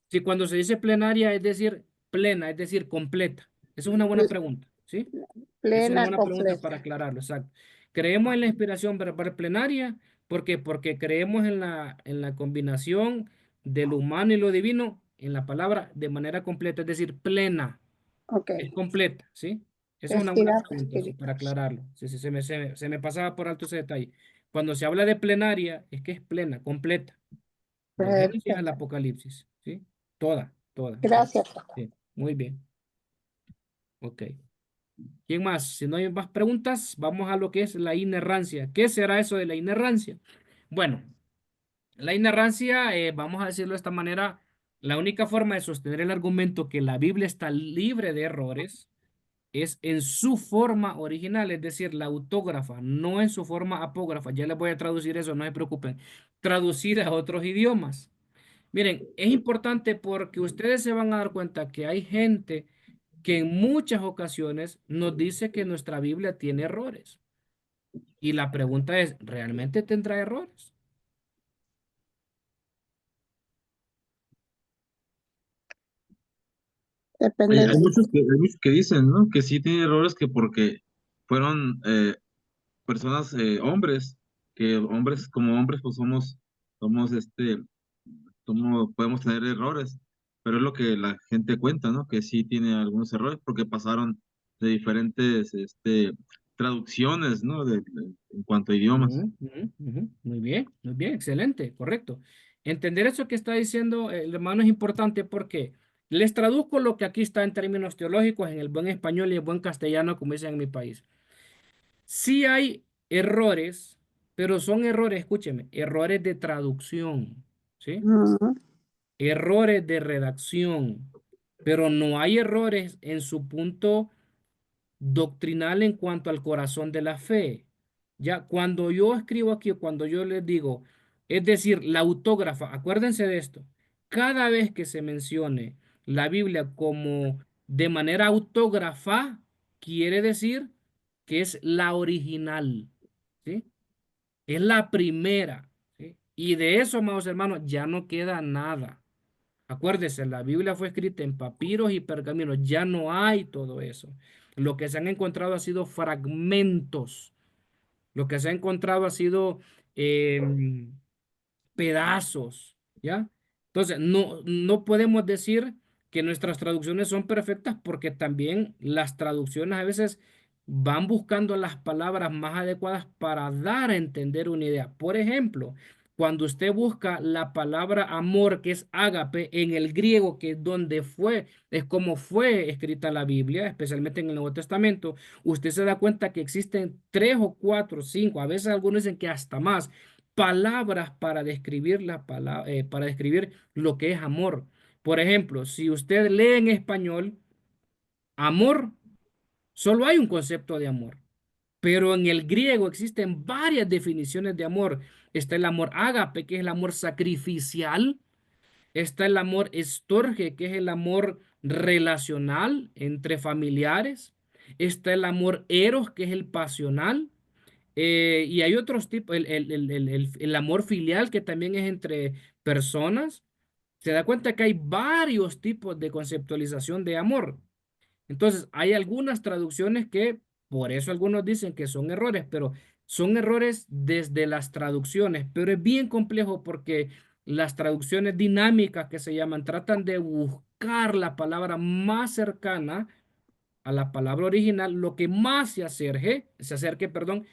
Si cuando se dice plenaria, es decir, plena, es decir, completa. Esa es una buena pregunta, ¿sí? Esa es una plena, buena pregunta para completa. aclararlo, exacto. Creemos en la inspiración verbal plenaria, ¿por qué? Porque creemos en la combinación de lo humano y lo divino en la palabra de manera completa, es decir, plena, Ok, es completa, ¿sí? Esa es una buena respirar, pregunta, sí, respirar. para aclararlo. Sí, sí, se me pasaba por alto ese detalle. Cuando se habla de plenaria, es que es plena, completa, del Génesis al Perfecto. Apocalipsis, ¿sí? Toda, toda. Gracias, papá. Sí, muy bien, ok. ¿Quién más? Si no hay más preguntas, vamos a lo que es la inerrancia. ¿Qué será eso de la inerrancia? Bueno, la inerrancia, vamos a decirlo de esta manera, la única forma de sostener el argumento que la Biblia está libre de errores es en su forma original, es decir, la autógrafa, no en su forma apógrafa. Ya les voy a traducir eso, no se preocupen. Traducir a otros idiomas. Miren, es importante porque ustedes se van a dar cuenta que hay gente que en muchas ocasiones nos dice que nuestra Biblia tiene errores. Y la pregunta es, ¿realmente tendrá errores? Depende Hay de muchos hay muchos que dicen, ¿no? Que sí tiene errores que porque fueron personas, hombres, que hombres como hombres pues somos podemos tener errores, pero es lo que la gente cuenta, ¿no? Que sí tiene algunos errores porque pasaron de diferentes traducciones, ¿no? En cuanto a idiomas. Ujú, ujú, ujú. Muy bien, excelente, correcto. Entender eso que está diciendo el hermano es importante porque les traduzco lo que aquí está en términos teológicos, en el buen español y el buen castellano, como dicen en mi país. Sí hay errores, pero son errores, escúcheme, errores de traducción, ¿sí? Ujú. Errores de redacción, pero no hay errores en su punto doctrinal en cuanto al corazón de la fe. Ya cuando yo escribo aquí, cuando yo les digo, es decir, la autógrafa, acuérdense de esto, cada vez que se mencione la Biblia como de manera autógrafa, quiere decir que es la original, ¿sí? Es la primera, ¿sí? Y de eso, amados hermanos, ya no queda nada. Acuérdese, la Biblia fue escrita en papiros y pergaminos, ya no hay todo eso. Lo que se han encontrado ha sido fragmentos, lo que se ha encontrado ha sido pedazos, ¿ya? Entonces, no podemos decir que nuestras traducciones son perfectas porque también las traducciones a veces van buscando las palabras más adecuadas para dar a entender una idea. Por ejemplo, cuando usted busca la palabra amor, que es ágape, en el griego, que es donde fue, es como fue escrita la Biblia, especialmente en el Nuevo Testamento, usted se da cuenta que existen tres o cuatro, cinco, a veces algunos dicen que hasta más palabras para describir para describir lo que es amor. Por ejemplo, si usted lee en español, amor, solo hay un concepto de amor. Pero en el griego existen varias definiciones de amor. Está el amor ágape, que es el amor sacrificial. Está el amor estorge, que es el amor relacional entre familiares. Está el amor eros, que es el pasional. Y hay otros tipos, el amor filial, que también es entre personas. Se da cuenta que hay varios tipos de conceptualización de amor. Entonces, hay algunas traducciones que, por eso algunos dicen que son errores, pero son errores desde las traducciones, pero es bien complejo porque las traducciones dinámicas que se llaman tratan de buscar la palabra más cercana a la palabra original, lo que más se acerque, perdón,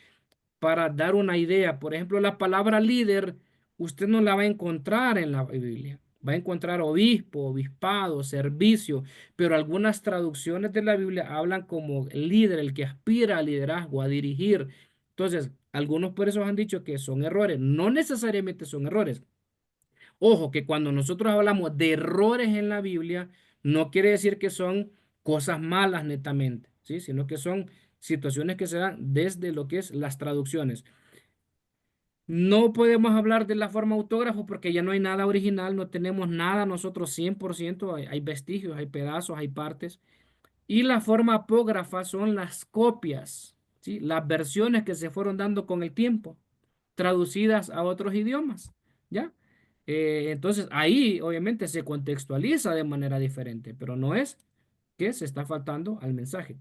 para dar una idea. Por ejemplo, la palabra líder, usted no la va a encontrar en la Biblia. Va a encontrar obispo, obispado, servicio, pero algunas traducciones de la Biblia hablan como líder, el que aspira al liderazgo, a dirigir. Entonces, algunos por eso han dicho que son errores. No necesariamente son errores. Ojo, que cuando nosotros hablamos de errores en la Biblia, no quiere decir que son cosas malas netamente, ¿sí? Sino que son situaciones que se dan desde lo que es las traducciones. No podemos hablar de la forma autógrafo porque ya no hay nada original, no tenemos nada nosotros 100%, hay vestigios, hay pedazos, hay partes. Y la forma apógrafa son las copias, ¿sí? Las versiones que se fueron dando con el tiempo, traducidas a otros idiomas, ¿ya? Entonces ahí obviamente se contextualiza de manera diferente, pero no es que se está faltando al mensaje.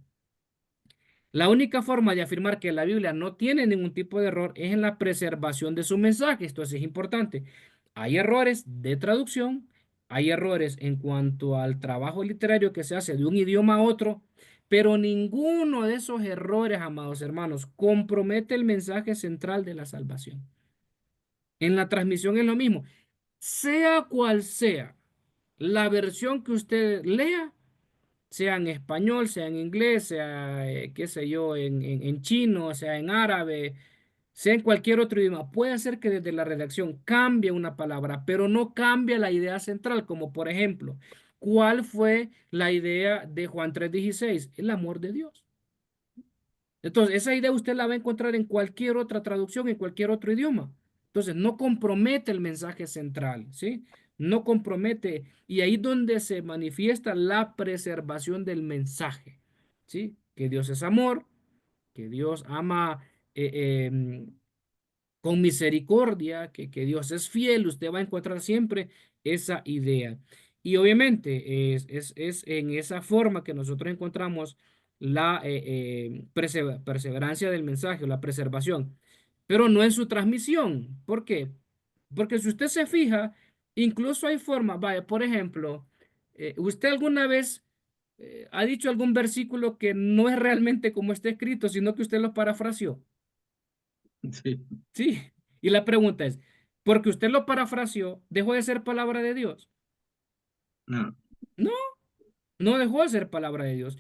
La única forma de afirmar que la Biblia no tiene ningún tipo de error es en la preservación de su mensaje. Esto es importante. Hay errores de traducción, hay errores en cuanto al trabajo literario que se hace de un idioma a otro, pero ninguno de esos errores, amados hermanos, compromete el mensaje central de la salvación. En la transmisión es lo mismo. Sea cual sea la versión que usted lea, sea en español, sea en inglés, sea, qué sé yo, en chino, sea en árabe, sea en cualquier otro idioma. Puede ser que desde la redacción cambie una palabra, pero no cambia la idea central, como por ejemplo, ¿cuál fue la idea de Juan 3:16? El amor de Dios. Entonces, esa idea usted la va a encontrar en cualquier otra traducción, en cualquier otro idioma. Entonces, no compromete el mensaje central, ¿sí? No compromete. Y ahí donde se manifiesta la preservación del mensaje, ¿sí? Que Dios es amor, que Dios ama con misericordia, que Dios es fiel, usted va a encontrar siempre esa idea. Y obviamente es en esa forma que nosotros encontramos la perseverancia del mensaje o la preservación, pero no en su transmisión. ¿Por qué? Porque si usted se fija, incluso hay formas, vaya, por ejemplo, usted alguna vez ha dicho algún versículo que no es realmente como está escrito, sino que usted lo parafraseó. Sí, Sí, y la pregunta es, ¿porque usted lo parafraseó, dejó de ser palabra de Dios? no, No, no dejó de ser palabra de Dios.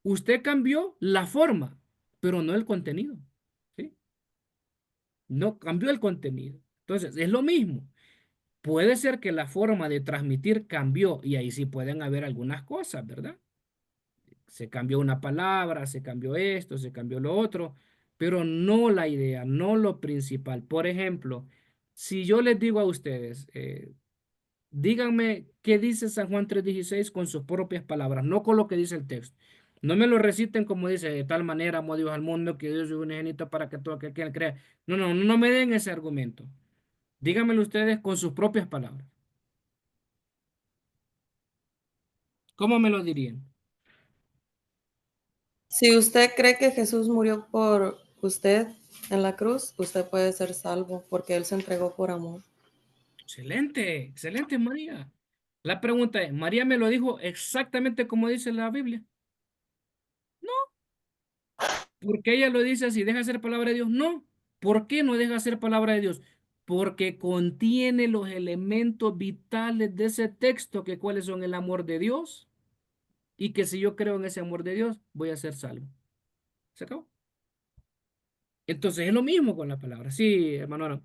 Usted cambió la forma, pero no el contenido. ¿Sí? No cambió el contenido. Entonces, es lo mismo. Puede ser que la forma de transmitir cambió y ahí sí pueden haber algunas cosas, ¿verdad? Se cambió una palabra, se cambió esto, se cambió lo otro, pero no la idea, no lo principal. Por ejemplo, si yo les digo a ustedes, díganme qué dice San Juan 3:16 con sus propias palabras, no con lo que dice el texto. No me lo reciten como dice, de tal manera amó Dios al mundo que Dios dio un unigénito para que todo aquel que él crea. No, no, no me den ese argumento. Díganmelo ustedes con sus propias palabras. ¿Cómo me lo dirían? Si usted cree que Jesús murió por usted en la cruz, usted puede ser salvo porque Él se entregó por amor. Excelente, excelente, María. La pregunta es, ¿María me lo dijo exactamente como dice la Biblia? No. ¿Por qué ella lo dice así? ¿Deja de ser palabra de Dios? No. ¿Por qué no deja de ser palabra de Dios? Porque contiene los elementos vitales de ese texto, que cuáles son el amor de Dios y que si yo creo en ese amor de Dios, voy a ser salvo. ¿Se acabó? Entonces es lo mismo con la palabra. Sí, hermano. Aaron.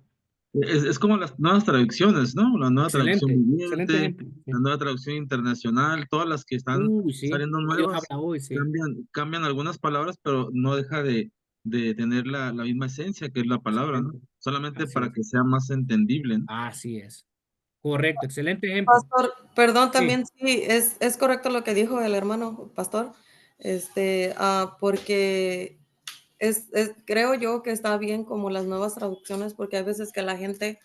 Es como las nuevas traducciones, ¿no? La nueva traducción Excelente viviente, ejemplo. la Sí. nueva traducción internacional, todas las que están Uy, sí. saliendo Dios nuevas, habla hoy, sí. cambian algunas palabras, pero no deja de tener la misma esencia que es la palabra, ¿no? Excelente. Solamente Así para es. que sea más entendible, ¿no? Así es. Correcto. Excelente ejemplo. Pastor, perdón, Sí. también sí, es correcto lo que dijo el hermano pastor, porque creo yo que está bien como las nuevas traducciones, porque hay veces que la gente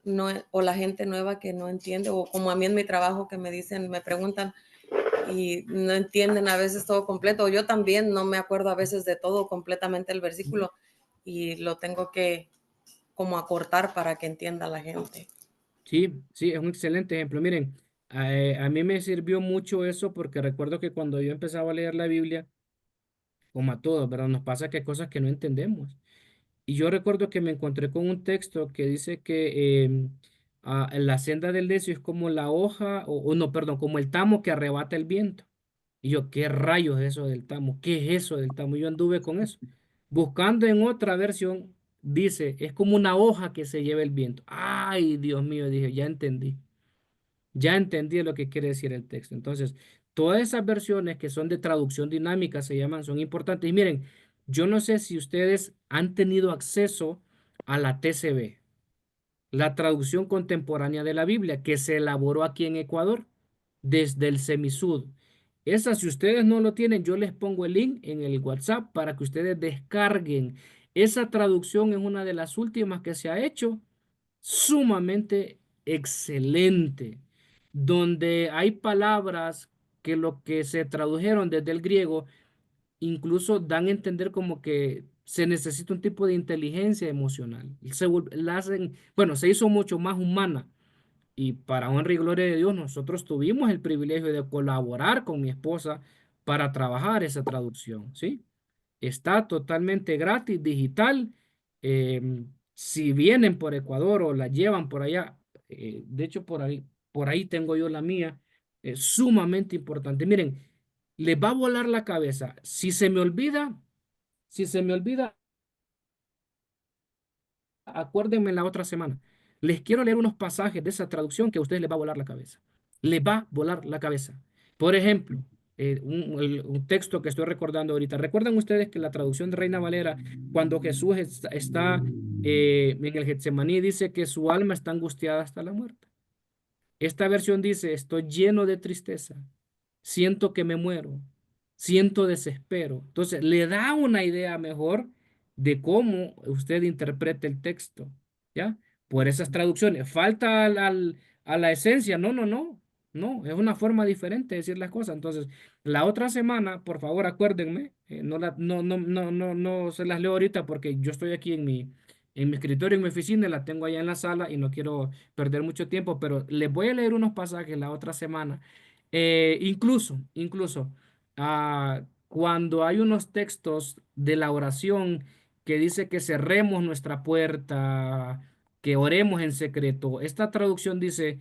no, o la gente nueva que no entiende, o como a mí en mi trabajo que me dicen, me preguntan y no entienden a veces todo completo, o yo también no me acuerdo a veces de todo completamente el versículo y lo tengo que como acortar para que entienda la gente. Sí, sí, es un excelente ejemplo. Miren, a mí me sirvió mucho eso porque recuerdo que cuando yo empezaba a leer la Biblia, como a todos, ¿verdad? Nos pasa que hay cosas que no entendemos. Y yo recuerdo que me encontré con un texto que dice que la senda del necio es como la hoja, o no, perdón, como el tamo que arrebata el viento. Y yo, ¿qué rayos es eso del tamo? ¿Qué es eso del tamo? Yo anduve con eso. Buscando en otra versión, dice, es como una hoja que se lleva el viento. Ay, Dios mío, dije, ya entendí. Ya entendí lo que quiere decir el texto. Entonces, todas esas versiones que son de traducción dinámica se llaman, son importantes. Y miren, yo no sé si ustedes han tenido acceso a la TCB, la traducción contemporánea de la Biblia, que se elaboró aquí en Ecuador desde el Semisud. Esa, si ustedes no lo tienen, yo les pongo el link en el WhatsApp para que ustedes descarguen. Esa traducción es una de las últimas que se ha hecho, sumamente excelente, donde hay palabras que lo que se tradujeron desde el griego incluso dan a entender como que se necesita un tipo de inteligencia emocional. La hacen, bueno, se hizo mucho más humana. Y para honra y gloria de Dios, nosotros tuvimos el privilegio de colaborar con mi esposa para trabajar esa traducción, ¿sí? Está totalmente gratis, digital. Si vienen por Ecuador o la llevan por allá, de hecho por ahí tengo yo la mía, es sumamente importante. Miren, les va a volar la cabeza. Si se me olvida, acuérdenme la otra semana. Les quiero leer unos pasajes de esa traducción que a ustedes les va a volar la cabeza. Les va a volar la cabeza. Por ejemplo, un texto que estoy recordando ahorita. ¿Recuerdan ustedes que la traducción de Reina Valera, cuando Jesús está en el Getsemaní, dice que su alma está angustiada hasta la muerte? Esta versión dice, estoy lleno de tristeza, siento que me muero, siento desespero. Entonces, le da una idea mejor de cómo usted interpreta el texto, ¿ya? Por esas traducciones. Falta a la esencia. No, no, no. No, es una forma diferente de decir las cosas. Entonces, la otra semana, por favor, acuérdenme, no se las leo ahorita porque yo estoy aquí en mi escritorio, en mi oficina, la tengo allá en la sala y no quiero perder mucho tiempo, pero les voy a leer unos pasajes la otra semana. Incluso, cuando hay unos textos de la oración que dice que cerremos nuestra puerta, que oremos en secreto, esta traducción dice,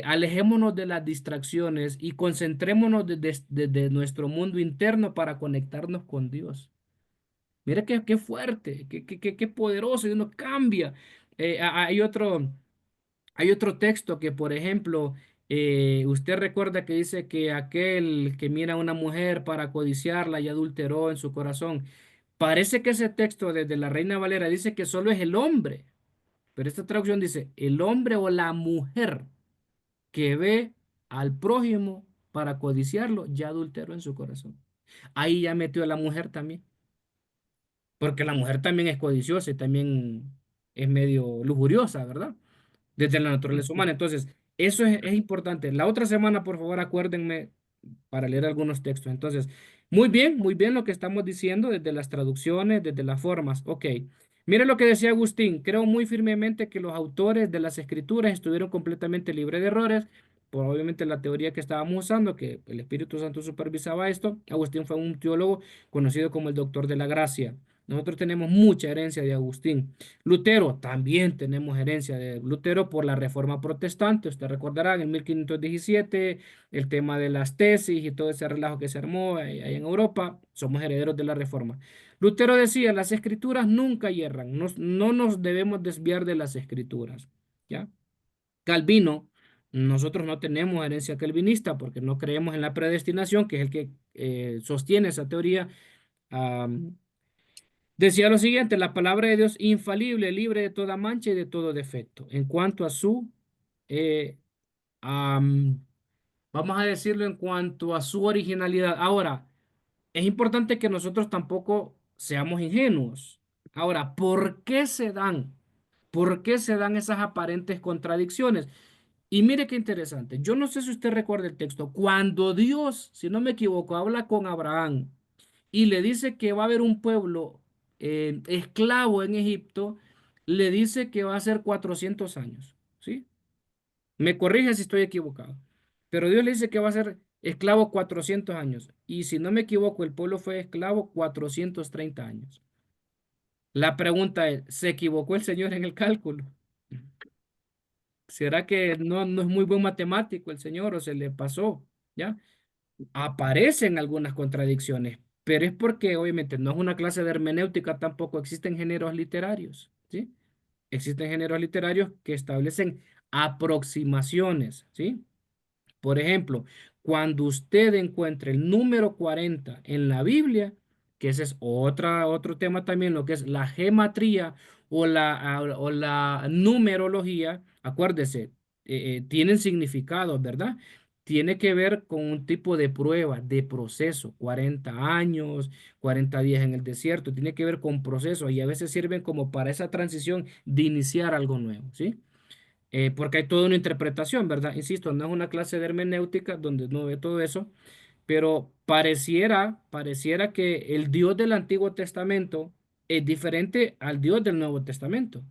alejémonos de las distracciones y concentrémonos desde nuestro mundo interno para conectarnos con Dios. Mira qué fuerte, qué poderoso, y uno cambia. Hay otro texto que, por ejemplo, usted recuerda que dice que aquel que mira a una mujer para codiciarla y adulteró en su corazón. Parece que ese texto desde la Reina Valera dice que solo es el hombre, pero esta traducción dice el hombre o la mujer que ve al prójimo para codiciarlo ya adulteró en su corazón. Ahí ya metió a la mujer también, porque la mujer también es codiciosa y también es medio lujuriosa, ¿verdad? Desde la naturaleza humana. Entonces, eso es importante. La otra semana, por favor, acuérdenme para leer algunos textos. Entonces, muy bien lo que estamos diciendo desde las traducciones, desde las formas. Ok. Mire lo que decía Agustín. Creo muy firmemente que los autores de las escrituras estuvieron completamente libres de errores. Por obviamente la teoría que estábamos usando, que el Espíritu Santo supervisaba esto. Agustín fue un teólogo conocido como el doctor de la gracia. Nosotros tenemos mucha herencia de Agustín. Lutero, también tenemos herencia de Lutero por la Reforma Protestante. Usted recordará en 1517 el tema de las tesis y todo ese relajo que se armó ahí en Europa. Somos herederos de la Reforma. Lutero decía, las escrituras nunca hierran. No nos debemos desviar de las escrituras. ¿Ya? Calvino, nosotros no tenemos herencia calvinista porque no creemos en la predestinación, que es el que sostiene esa teoría. Am, Decía lo siguiente, la palabra de Dios infalible, libre de toda mancha y de todo defecto. En cuanto a eh, am, vamos a decirlo, en cuanto a su originalidad. Ahora, es importante que nosotros tampoco seamos ingenuos. Ahora, ¿por qué se dan? ¿Por qué se dan esas aparentes contradicciones? Y mire qué interesante. Yo no sé si usted recuerda el texto. Cuando Dios, si no me equivoco, habla con Abraham y le dice que va a haber un pueblo esclavo en Egipto, le dice que va a ser 400 años, ¿sí? Me corrige si estoy equivocado, pero Dios le dice que va a ser esclavo 400 años y si no me equivoco, el pueblo fue esclavo 430 años. La pregunta es, ¿se equivocó el Señor en el cálculo? ¿Será que no es muy buen matemático el Señor o se le pasó? ¿Ya? Aparecen algunas contradicciones, pero es porque obviamente no es una clase de hermenéutica, tampoco existen géneros literarios, ¿sí? Existen géneros literarios que establecen aproximaciones, ¿sí? Por ejemplo, cuando usted encuentre el número 40 en la Biblia, que ese es otro tema también, lo que es la gematría o la numerología, acuérdese, tienen significados, ¿verdad? Tiene que ver con un tipo de prueba, de proceso, 40 años, 40 días en el desierto, tiene que ver con proceso y a veces sirven como para esa transición de iniciar algo nuevo, ¿sí? Porque hay toda una interpretación, ¿verdad? Insisto, no es una clase de hermenéutica donde no ve todo eso, pero pareciera que el Dios del Antiguo Testamento es diferente al Dios del Nuevo Testamento.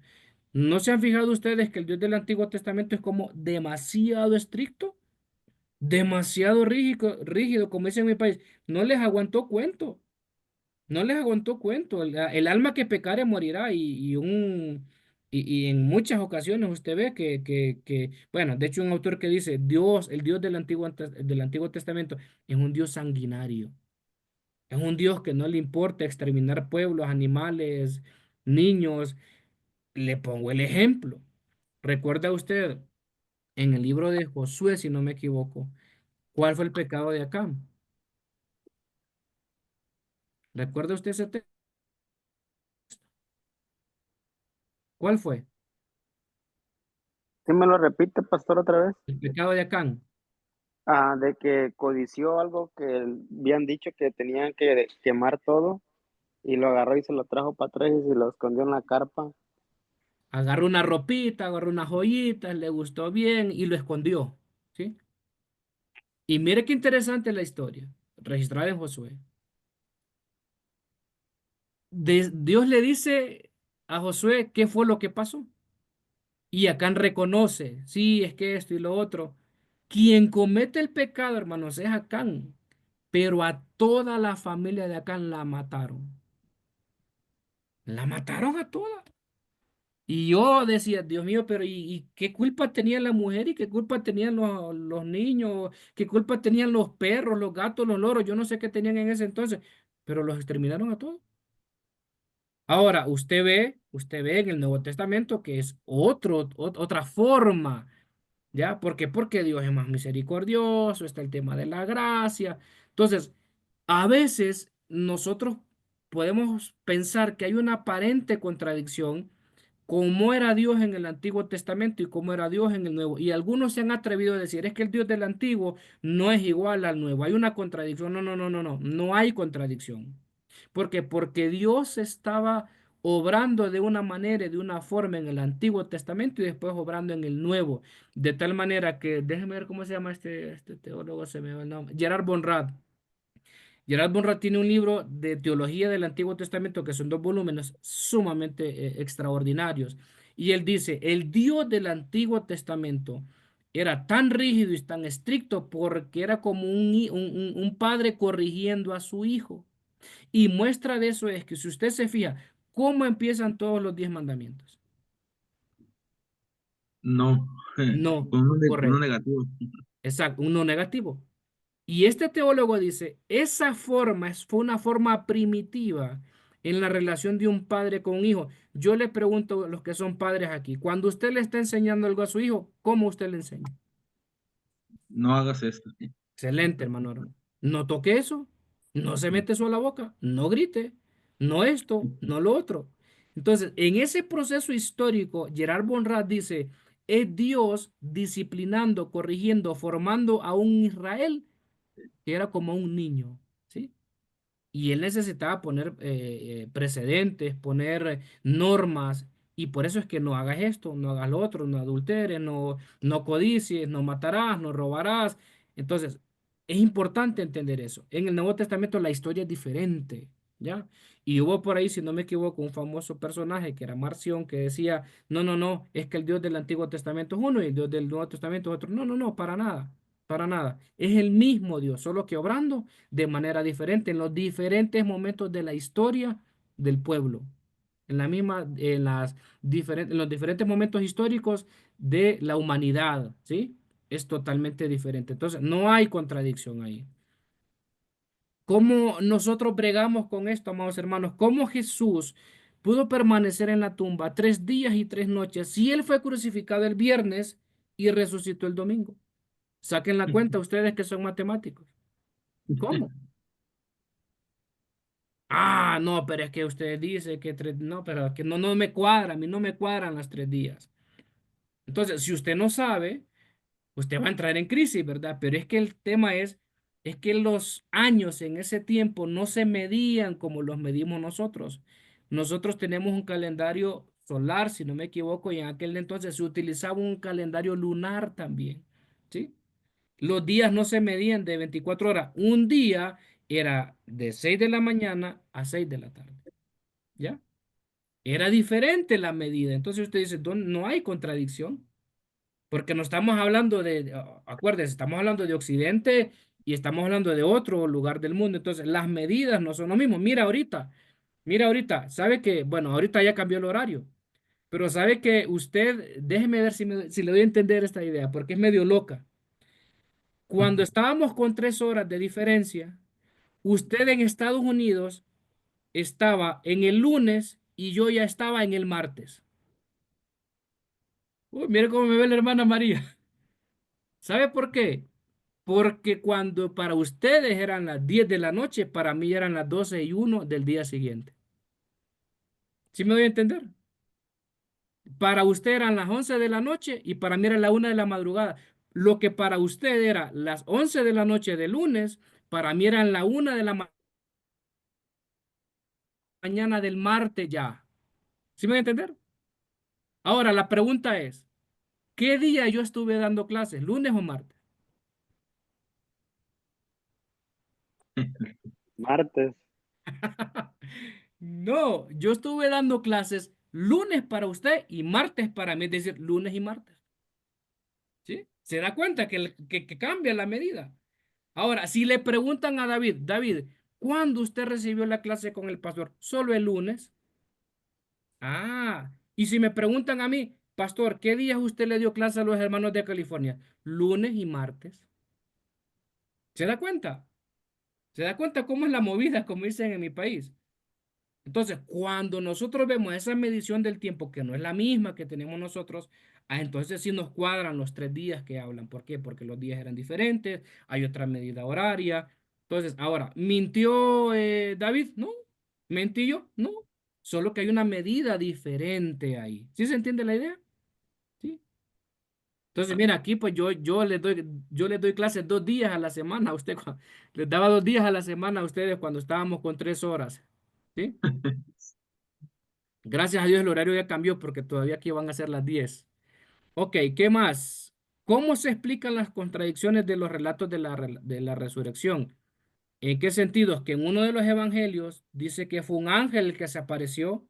¿No se han fijado ustedes que el Dios del Antiguo Testamento es como demasiado estricto, demasiado rígido, como dicen en mi país? No les aguantó cuento. No les aguantó cuento. El alma que pecare morirá y en muchas ocasiones usted ve bueno, de hecho un autor que dice, Dios, el Dios del Antiguo Testamento es un Dios sanguinario. Es un Dios que no le importa exterminar pueblos, animales, niños. Le pongo el ejemplo. ¿Recuerda usted en el libro de Josué, si no me equivoco, cuál fue el pecado de Acán? ¿Recuerda usted ese texto? ¿Cuál fue? ¿Sí me lo repite, pastor, otra vez? El pecado de Acán. Ah, de que codició algo que habían dicho que tenían que quemar todo y lo agarró y se lo trajo para atrás y se lo escondió en la carpa. Agarró una ropita, agarró unas joyitas, le gustó bien y lo escondió, ¿sí? Y mire qué interesante la historia, registrada en Josué. Dios le dice a Josué qué fue lo que pasó. Y Acán reconoce, sí, es que esto y lo otro. Quien comete el pecado, hermanos, es Acán, pero a toda la familia de Acán la mataron. La mataron a toda. Y yo decía, Dios mío, pero ¿y qué culpa tenía la mujer y qué culpa tenían los niños? ¿Qué culpa tenían los perros, los gatos, los loros? Yo no sé qué tenían en ese entonces, pero los exterminaron a todos. Ahora, usted ve en el Nuevo Testamento que es otra forma, ¿ya? ¿Por qué? Porque Dios es más misericordioso, está el tema de la gracia. Entonces, a veces nosotros podemos pensar que hay una aparente contradicción cómo era Dios en el Antiguo Testamento y cómo era Dios en el Nuevo. Y algunos se han atrevido a decir, es que el Dios del Antiguo no es igual al Nuevo. Hay una contradicción. No, no, no, no, no. No hay contradicción. ¿Por qué? Porque Dios estaba obrando de una manera y de una forma en el Antiguo Testamento y después obrando en el Nuevo. De tal manera que, déjeme ver cómo se llama este teólogo, se me va el nombre. Gerard Bonrad. Gerard Bonrad tiene un libro de teología del Antiguo Testamento que son 2 volúmenes sumamente extraordinarios. Y él dice, el Dios del Antiguo Testamento era tan rígido y tan estricto porque era como un padre corrigiendo a su hijo. Y muestra de eso es que si usted se fija, ¿cómo empiezan todos los 10 mandamientos? No, No, con uno correcto. negativo. Exacto, un no negativo. Y este teólogo dice, esa forma fue una forma primitiva en la relación de un padre con un hijo. Yo le pregunto a los que son padres aquí, cuando usted le está enseñando algo a su hijo, ¿cómo usted le enseña? No hagas esto. Excelente, hermano Aaron. No toque eso, no se mete eso a la boca, no grite, no esto, no lo otro. Entonces, en ese proceso histórico, Gerard Bonrat dice, es Dios disciplinando, corrigiendo, formando a un Israel que era como un niño, ¿sí? Y él necesitaba poner precedentes, poner normas, y por eso es que no hagas esto, no hagas lo otro, no adulteres, no codicies, no matarás, no robarás. Entonces, es importante entender eso. En el Nuevo Testamento la historia es diferente, ¿ya? Y hubo por ahí, si no me equivoco, un famoso personaje que era Marción, que decía, no, no, no, es que el Dios del Antiguo Testamento es uno y el Dios del Nuevo Testamento es otro. No, no, no, para nada, para nada. Es el mismo Dios, solo que obrando de manera diferente en los diferentes momentos de la historia del pueblo, en los diferentes momentos históricos de la humanidad, ¿sí? Es totalmente diferente. Entonces, no hay contradicción ahí. ¿Cómo nosotros bregamos con esto, amados hermanos? ¿Cómo Jesús pudo permanecer en la tumba 3 días y 3 noches si él fue crucificado el viernes y resucitó el domingo? Saquen la cuenta ustedes que son matemáticos. ¿Cómo? Ah, no, pero es que usted dice que no, pero es que no, no me cuadra, a mí no me cuadran las 3 días. Entonces, si usted no sabe, usted va a entrar en crisis, ¿verdad? Pero es que el tema es que los años en ese tiempo no se medían como los medimos nosotros. Nosotros tenemos un calendario solar, si no me equivoco, y en aquel entonces se utilizaba un calendario lunar también, ¿sí? Los días no se medían de 24 horas. Un día era de 6 de la mañana a 6 de la tarde. ¿Ya? Era diferente la medida. Entonces usted dice, no hay contradicción, porque no estamos hablando acuérdense, estamos hablando de Occidente y estamos hablando de otro lugar del mundo. Entonces las medidas no son lo mismo. Mira ahorita, sabe que, bueno, ahorita ya cambió el horario, pero sabe que usted, déjeme ver si le doy a entender esta idea, porque es medio loca. Cuando estábamos con 3 horas de diferencia, usted en Estados Unidos estaba en el lunes y yo ya estaba en el martes. Uy, mire cómo me ve la hermana María. ¿Sabe por qué? Porque cuando para ustedes eran las 10 de la noche, para mí eran las 12:01 del día siguiente. ¿Sí me doy a entender? Para usted eran las 11 de la noche y para mí era la 1 de la madrugada. Lo que para usted era las 11 de la noche de lunes, para mí eran la 1 de la mañana del martes ya. ¿Sí me voy a entender? Ahora, la pregunta es, ¿qué día yo estuve dando clases? ¿Lunes o martes? Martes. No, yo estuve dando clases lunes para usted y martes para mí, es decir, lunes y martes. ¿Sí? ¿Se da cuenta que cambia la medida? Ahora, si le preguntan a David, David, ¿cuándo usted recibió la clase con el pastor? Solo el lunes. Ah, y si me preguntan a mí, pastor, ¿qué días usted le dio clase a los hermanos de California? Lunes y martes. ¿Se da cuenta? ¿Se da cuenta cómo es la movida, como dicen en mi país? Entonces, cuando nosotros vemos esa medición del tiempo que no es la misma que tenemos nosotros, entonces sí nos cuadran los 3 días que hablan. ¿Por qué? Porque los días eran diferentes, hay otra medida horaria. Entonces, ahora, ¿mintió David? No. ¿Mentí yo? No. Solo que hay una medida diferente ahí. ¿Sí se entiende la idea? Sí. Entonces, mira, aquí pues yo les doy clases 2 días a la semana a usted. Les daba 2 días a la semana a ustedes cuando estábamos con 3 horas. ¿Sí? Gracias a Dios el horario ya cambió porque todavía aquí van a ser las 10. Ok, ¿qué más? ¿Cómo se explican las contradicciones de los relatos de la resurrección? ¿En qué sentido? Que en uno de los evangelios dice que fue un ángel el que se apareció,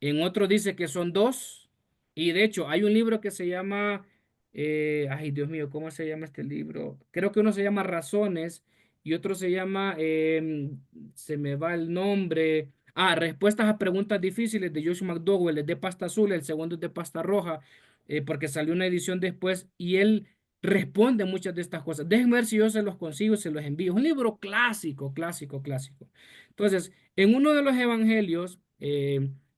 en otro dice que son dos, y de hecho hay un libro que se llama, ay Dios mío, ¿cómo se llama este libro? Creo que uno se llama Razones y otro se llama, se me va el nombre. Ah, Respuestas a preguntas difíciles de Josh McDowell, es de pasta azul, el segundo es de pasta roja, porque salió una edición después y él responde muchas de estas cosas. Déjenme ver si yo se los consigo, se los envío. Es un libro clásico, clásico, clásico. Entonces, en uno de los evangelios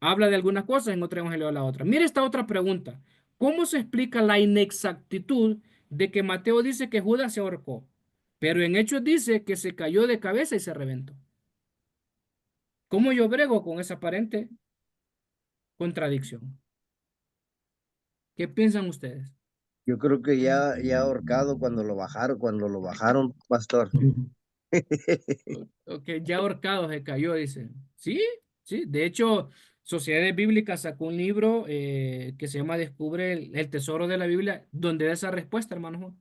habla de algunas cosas, en otro evangelio habla de otra. Mire esta otra pregunta. ¿Cómo se explica la inexactitud de que Mateo dice que Judas se ahorcó, pero en Hechos dice que se cayó de cabeza y se reventó? ¿Cómo yo brego con esa aparente contradicción? ¿Qué piensan ustedes? Yo creo que ya ahorcado cuando lo bajaron, pastor. Ok, ya ahorcado se cayó, dice. Sí, sí. De hecho, Sociedades Bíblicas sacó un libro que se llama Descubre el tesoro de la Biblia, donde da esa respuesta, hermano.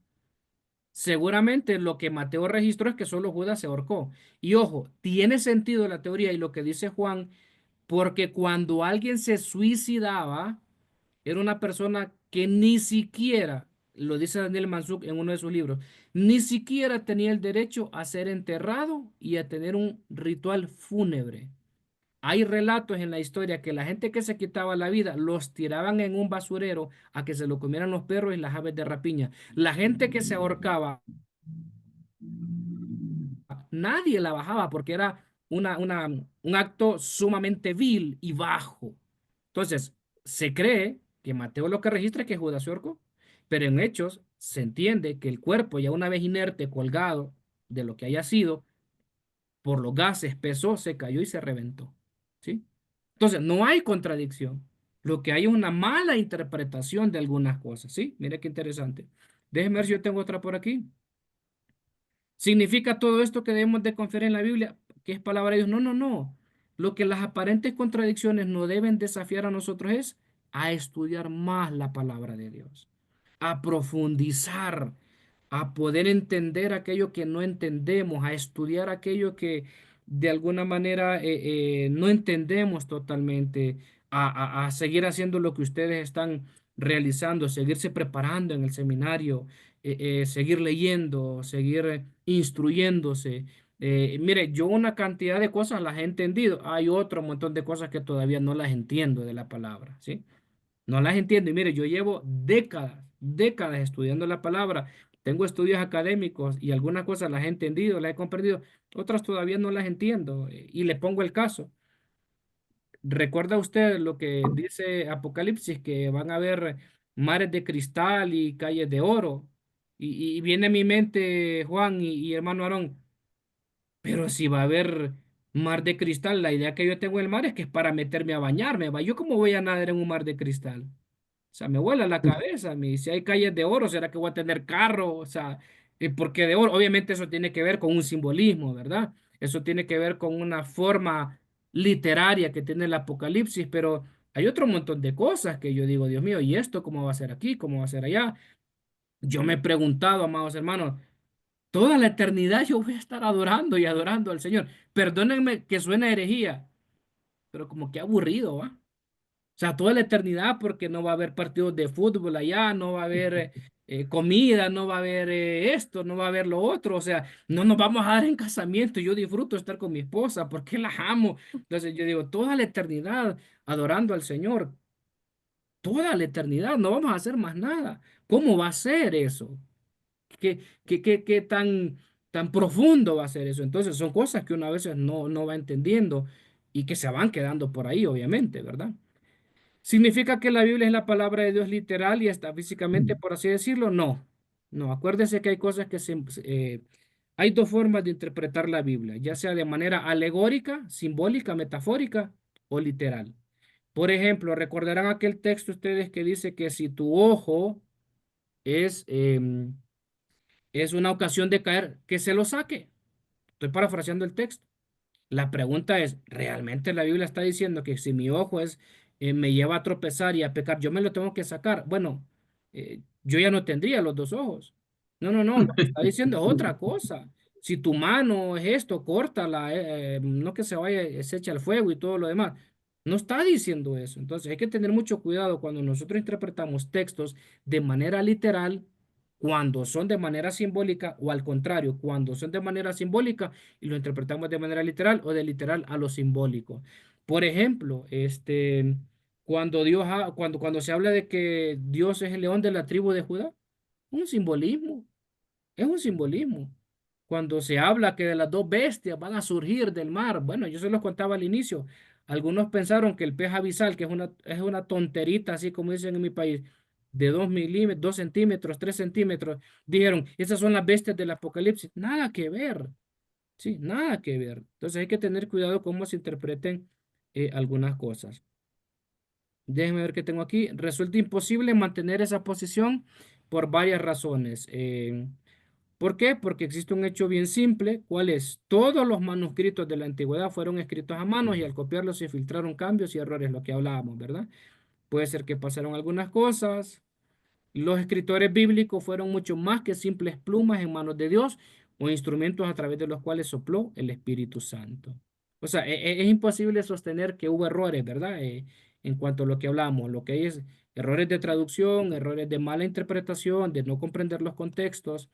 Seguramente lo que Mateo registró es que solo Judas se ahorcó. Y ojo, tiene sentido la teoría y lo que dice Juan, porque cuando alguien se suicidaba, era una persona que ni siquiera, lo dice Daniel Mansuk en uno de sus libros, ni siquiera tenía el derecho a ser enterrado y a tener un ritual fúnebre. Hay relatos en la historia que la gente que se quitaba la vida los tiraban en un basurero a que se lo comieran los perros y las aves de rapiña. La gente que se ahorcaba, nadie la bajaba porque era un acto sumamente vil y bajo. Entonces, se cree que Mateo lo que registra es que Judas se ahorcó, pero en Hechos se entiende que el cuerpo, ya una vez inerte, colgado de lo que haya sido, por los gases, pesó, se cayó y se reventó. ¿Sí? Entonces, no hay contradicción. Lo que hay es una mala interpretación de algunas cosas. ¿Sí? Mire qué interesante. Déjeme ver si yo tengo otra por aquí. ¿Significa todo esto que debemos de confiar en la Biblia, que es palabra de Dios? No, no, no. Lo que las aparentes contradicciones no deben desafiar a nosotros es a estudiar más la palabra de Dios, a profundizar, a poder entender aquello que no entendemos, a estudiar aquello que de alguna manera no entendemos totalmente, a seguir haciendo lo que ustedes están realizando, seguirse preparando en el seminario, seguir leyendo, seguir instruyéndose. Mire, yo una cantidad de cosas las he entendido, hay otro montón de cosas que todavía no las entiendo de la palabra, ¿sí? No las entiendo. Y mire, yo llevo décadas, décadas estudiando la palabra. Tengo estudios académicos y algunas cosas las he entendido, las he comprendido. Otras todavía no las entiendo. Y le pongo el caso. ¿Recuerda usted lo que dice Apocalipsis, que van a haber mares de cristal y calles de oro? Y viene a mi mente Juan y hermano Aarón, pero si va a haber mar de cristal, la idea que yo tengo del mar es que es para meterme a bañarme, ¿va? ¿Yo cómo voy a nadar en un mar de cristal? O sea, me vuela la cabeza. Si hay calles de oro, ¿será que voy a tener carro? O sea, ¿por qué de oro? Obviamente eso tiene que ver con un simbolismo, ¿verdad? Eso tiene que ver con una forma literaria que tiene el Apocalipsis, pero hay otro montón de cosas que yo digo, Dios mío, ¿y esto cómo va a ser aquí? ¿Cómo va a ser allá? Yo me he preguntado, amados hermanos, toda la eternidad yo voy a estar adorando y adorando al Señor. Perdónenme que suene a herejía, pero como que aburrido, ¿va? O sea, toda la eternidad porque no va a haber partidos de fútbol allá, no va a haber comida, no va a haber esto, no va a haber lo otro. O sea, no nos vamos a dar en casamiento. Yo disfruto estar con mi esposa porque la amo. Entonces yo digo, toda la eternidad adorando al Señor, toda la eternidad, no vamos a hacer más nada. ¿Cómo va a ser eso? ¿Qué tan profundo va a ser eso? Entonces son cosas que uno a veces no va entendiendo y que se van quedando por ahí, obviamente, ¿verdad? ¿Significa que la Biblia es la palabra de Dios literal y está físicamente, por así decirlo? No, no. Acuérdense que hay cosas hay dos formas de interpretar la Biblia, ya sea de manera alegórica, simbólica, metafórica o literal. Por ejemplo, recordarán aquel texto ustedes que dice que si tu ojo es, es una ocasión de caer, que se lo saque. Estoy parafraseando el texto. La pregunta es, ¿realmente la Biblia está diciendo que si mi ojo me lleva a tropezar y a pecar, yo me lo tengo que sacar? Bueno, yo ya no tendría los dos ojos. No, no, no, lo que está diciendo es otra cosa. Si tu mano es esto, córtala, no que se vaya, se echa al fuego y todo lo demás. No está diciendo eso. Entonces hay que tener mucho cuidado cuando nosotros interpretamos textos de manera literal cuando son de manera simbólica o al contrario, cuando son de manera simbólica y lo interpretamos de manera literal o de literal a lo simbólico. Por ejemplo, cuando se habla de que Dios es el león de la tribu de Judá, un simbolismo. Es un simbolismo. Cuando se habla que de las dos bestias van a surgir del mar, bueno, yo se los contaba al inicio. Algunos pensaron que el pez abisal, que es una tonterita, así como dicen en mi país, de 2 milímetros, 2 centímetros, 3 centímetros, dijeron, esas son las bestias del Apocalipsis. Nada que ver, sí, nada que ver. Entonces hay que tener cuidado cómo se interpreten algunas cosas. Déjenme ver qué tengo aquí. Resulta imposible mantener esa posición por varias razones. ¿Por qué? Porque existe un hecho bien simple. ¿Cuál es? Todos los manuscritos de la antigüedad fueron escritos a mano y al copiarlos se filtraron cambios y errores, lo que hablábamos, ¿verdad? Puede ser que pasaron algunas cosas. Los escritores bíblicos fueron mucho más que simples plumas en manos de Dios o instrumentos a través de los cuales sopló el Espíritu Santo. O sea, es imposible sostener que hubo errores, ¿verdad? En cuanto a lo que hablamos, lo que hay es errores de traducción, errores de mala interpretación, de no comprender los contextos.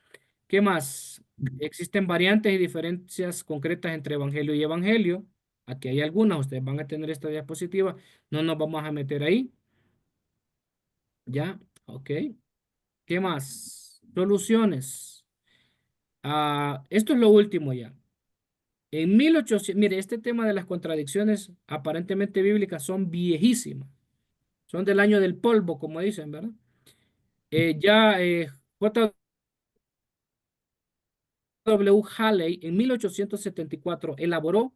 ¿Qué más? Existen variantes y diferencias concretas entre evangelio y evangelio. Aquí hay algunas, ustedes van a tener esta diapositiva, no nos vamos a meter ahí. ¿Ya? Ok. ¿Qué más? Soluciones. Esto es lo último ya. En 1800, mire, este tema de las contradicciones aparentemente bíblicas son viejísimas. Son del año del polvo, como dicen, ¿verdad? Ya J. W. Halley en 1874 elaboró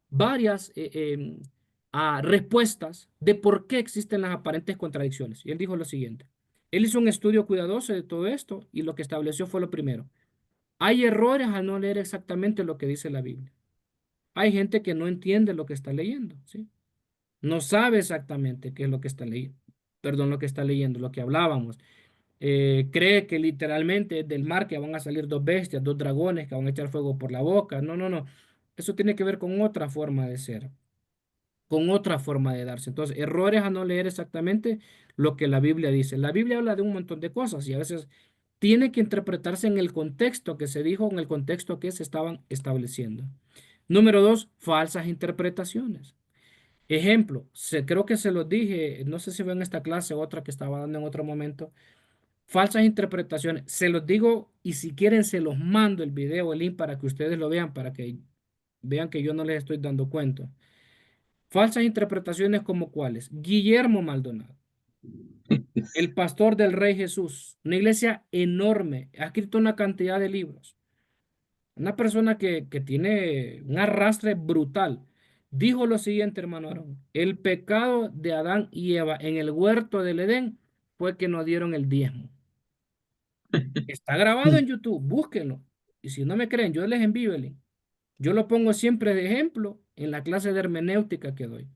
varias respuestas de por qué existen las aparentes contradicciones. Y él dijo lo siguiente. Él hizo un estudio cuidadoso de todo esto y lo que estableció fue lo primero. Hay errores al no leer exactamente lo que dice la Biblia. Hay gente que no entiende lo que está leyendo, ¿sí? No sabe exactamente qué es lo que está leyendo. Perdón, lo que está leyendo, lo que hablábamos. Cree que literalmente del mar que van a salir dos bestias, dos dragones que van a echar fuego por la boca. No, no, no. Eso tiene que ver con otra forma de ser, con otra forma de darse. Entonces, errores a no leer exactamente lo que la Biblia dice. La Biblia habla de un montón de cosas y a veces tiene que interpretarse en el contexto que se dijo, en el contexto que se estaban estableciendo. Número dos, falsas interpretaciones. Ejemplo, creo que se los dije, no sé si fue en esta clase o otra que estaba dando en otro momento. Falsas interpretaciones. Se los digo y si quieren se los mando el video, el link para que ustedes lo vean, para que vean que yo no les estoy dando cuenta. Falsas interpretaciones como cuáles. Guillermo Maldonado, el pastor del Rey Jesús, una iglesia enorme, ha escrito una cantidad de libros. Una persona que tiene un arrastre brutal. Dijo lo siguiente, hermano Aarón. El pecado de Adán y Eva en el huerto del Edén fue que no dieron el diezmo. Está grabado en YouTube, búsquenlo. Y si no me creen, yo les envío el link. Yo lo pongo siempre de ejemplo en la clase de hermenéutica que doy.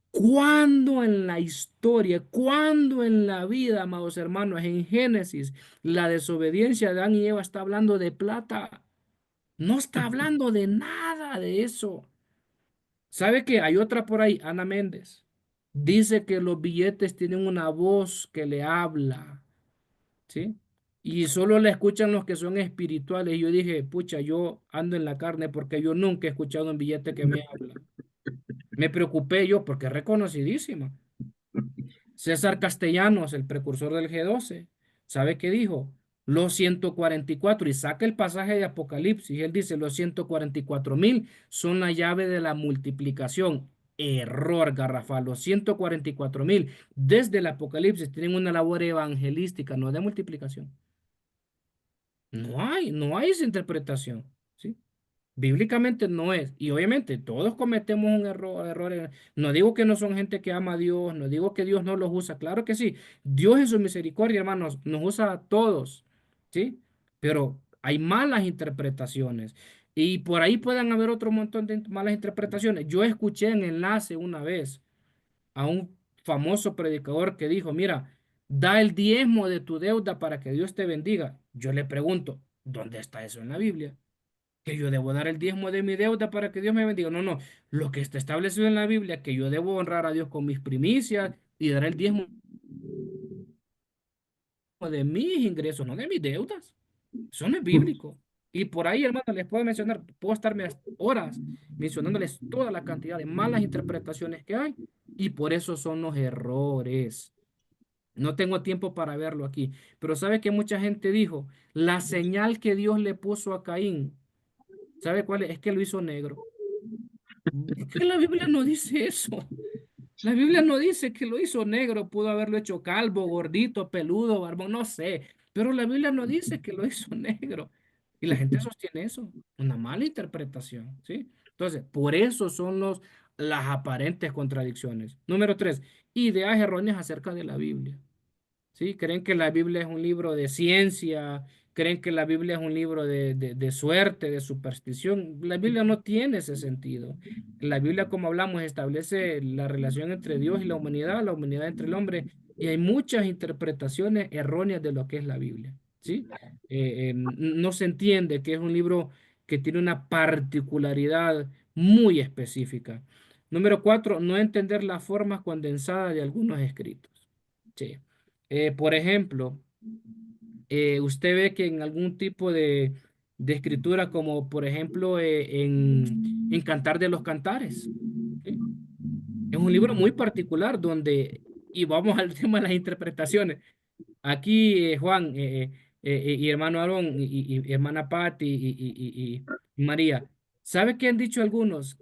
¿Cuándo en la historia, cuándo en la vida, amados hermanos, en Génesis, la desobediencia de Adán y Eva está hablando de plata? No está hablando de nada de eso. ¿Sabe qué? Hay otra por ahí, Ana Méndez. Dice que los billetes tienen una voz que le habla. ¿Sí? Y solo la escuchan los que son espirituales. Y yo dije, pucha, yo ando en la carne porque yo nunca he escuchado un billete que me habla. Me preocupé yo porque es reconocidísima. César Castellanos, el precursor del G12, ¿sabe qué dijo? Los 144, y saca el pasaje de Apocalipsis, y él dice, los 144,000 son la llave de la multiplicación. Error garrafal, los 144,000 desde el Apocalipsis tienen una labor evangelística, no de multiplicación. No hay esa interpretación, ¿sí? Bíblicamente no es. Y obviamente todos cometemos un error. No digo que no son gente que ama a Dios, no digo que Dios no los usa. Claro que sí. Dios en su misericordia, hermanos, nos usa a todos, ¿sí? Pero hay malas interpretaciones. Y por ahí pueden haber otro montón de malas interpretaciones. Yo escuché en enlace una vez a un famoso predicador que dijo, mira, da el diezmo de tu deuda para que Dios te bendiga. Yo le pregunto, ¿dónde está eso en la Biblia? Que yo debo dar el diezmo de mi deuda para que Dios me bendiga. No, no. Lo que está establecido en la Biblia, que yo debo honrar a Dios con mis primicias y dar el diezmo de mis ingresos, no de mis deudas. Eso no es bíblico. Y por ahí, hermano, les puedo mencionar, puedo estarme horas mencionándoles toda la cantidad de malas interpretaciones que hay, y por eso son los errores. No tengo tiempo para verlo aquí, pero ¿sabe que mucha gente dijo? La señal que Dios le puso a Caín, ¿sabe cuál es? Es que lo hizo negro. Es que la Biblia no dice eso. La Biblia no dice que lo hizo negro, pudo haberlo hecho calvo, gordito, peludo, barbón, no sé, pero la Biblia no dice que lo hizo negro. Y la gente sostiene eso, una mala interpretación, ¿sí? Entonces, por eso son las aparentes contradicciones. Número tres, ideas erróneas acerca de la Biblia. ¿Sí? Creen que la Biblia es un libro de ciencia, creen que la Biblia es un libro de suerte, de superstición. La Biblia no tiene ese sentido. La Biblia, como hablamos, establece la relación entre Dios y la humanidad entre el hombre, y hay muchas interpretaciones erróneas de lo que es la Biblia. ¿Sí? No se entiende que es un libro que tiene una particularidad muy específica. Número cuatro, no entender las formas condensadas de algunos escritos. Sí. Por ejemplo, usted ve que en algún tipo de escritura, como por ejemplo en Cantar de los Cantares, ¿sí? Es un libro muy particular donde, y vamos al tema de las interpretaciones. Aquí, Juan, y hermano Aarón, y hermana Patti, y María, ¿sabe qué han dicho algunos?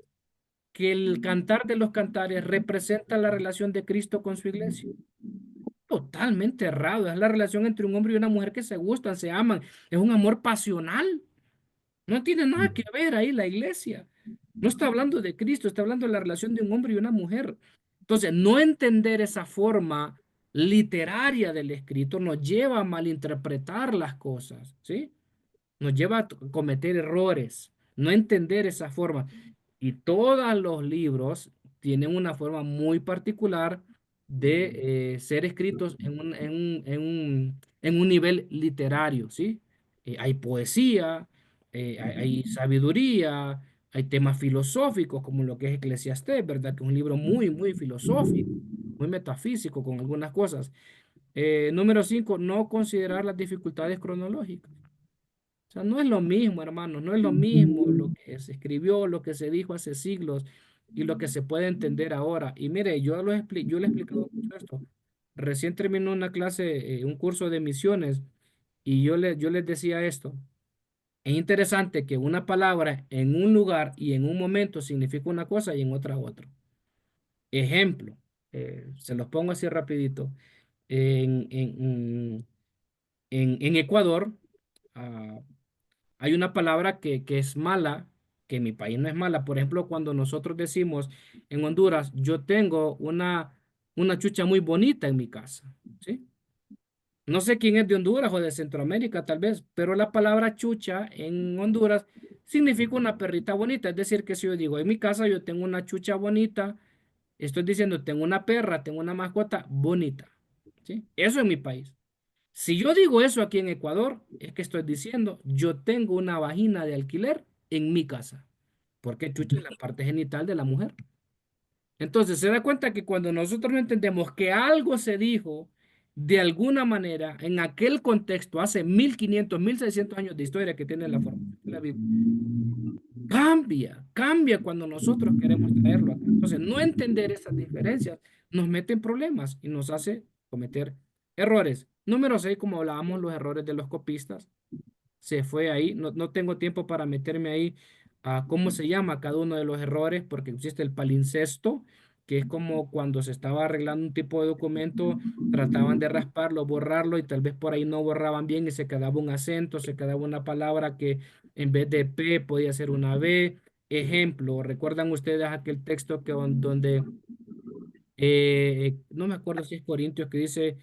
Que el Cantar de los Cantares representa la relación de Cristo con su iglesia. Totalmente errado. Es la relación entre un hombre y una mujer que se gustan, se aman. Es un amor pasional. No tiene nada que ver ahí la iglesia. No está hablando de Cristo, está hablando de la relación de un hombre y una mujer. Entonces, no entender esa forma literaria del escrito nos lleva a malinterpretar las cosas, ¿sí? Nos lleva a cometer errores, no entender esa forma. Y todos los libros tienen una forma muy particular de ser escritos en un nivel literario, ¿sí? Hay poesía, hay sabiduría, hay temas filosóficos como lo que es Eclesiastés, ¿verdad? Que es un libro muy, muy filosófico, muy metafísico con algunas cosas. Número cinco, no considerar las dificultades cronológicas. O sea, no es lo mismo, hermanos, no es lo mismo lo que se escribió, lo que se dijo hace siglos y lo que se puede entender ahora. Y mire, yo le he explicado mucho esto. Recién terminó una clase, un curso de misiones, y yo les decía esto. Es interesante que una palabra en un lugar y en un momento significa una cosa y en otra otra. Ejemplo, se los pongo así rapidito. En, en, en Ecuador, ah, hay una palabra que es mala, que en mi país no es mala. Por ejemplo, cuando nosotros decimos en Honduras, yo tengo una chucha muy bonita en mi casa, ¿sí? No sé quién es de Honduras o de Centroamérica, tal vez, pero la palabra chucha en Honduras significa una perrita bonita. Es decir, que si yo digo, en mi casa yo tengo una chucha bonita, estoy diciendo, tengo una perra, tengo una mascota bonita, ¿sí? Eso en mi país. Si yo digo eso aquí en Ecuador, es que estoy diciendo, yo tengo una vagina de alquiler en mi casa, porque chucha es la parte genital de la mujer. Entonces, se da cuenta que cuando nosotros no entendemos que algo se dijo de alguna manera en aquel contexto, hace 1500, 1600 años de historia que tiene la forma, la Biblia, cambia cuando nosotros queremos traerlo acá. Entonces, no entender esas diferencias nos mete en problemas y nos hace cometer errores. Número 6, como hablábamos, los errores de los copistas. Se fue ahí. No tengo tiempo para meterme ahí a cómo se llama cada uno de los errores, porque existe el palincesto, que es como cuando se estaba arreglando un tipo de documento, trataban de rasparlo, borrarlo, y tal vez por ahí no borraban bien y se quedaba un acento, se quedaba una palabra que en vez de P podía ser una B. Ejemplo, ¿recuerdan ustedes aquel texto donde no me acuerdo si es Corintios que dice,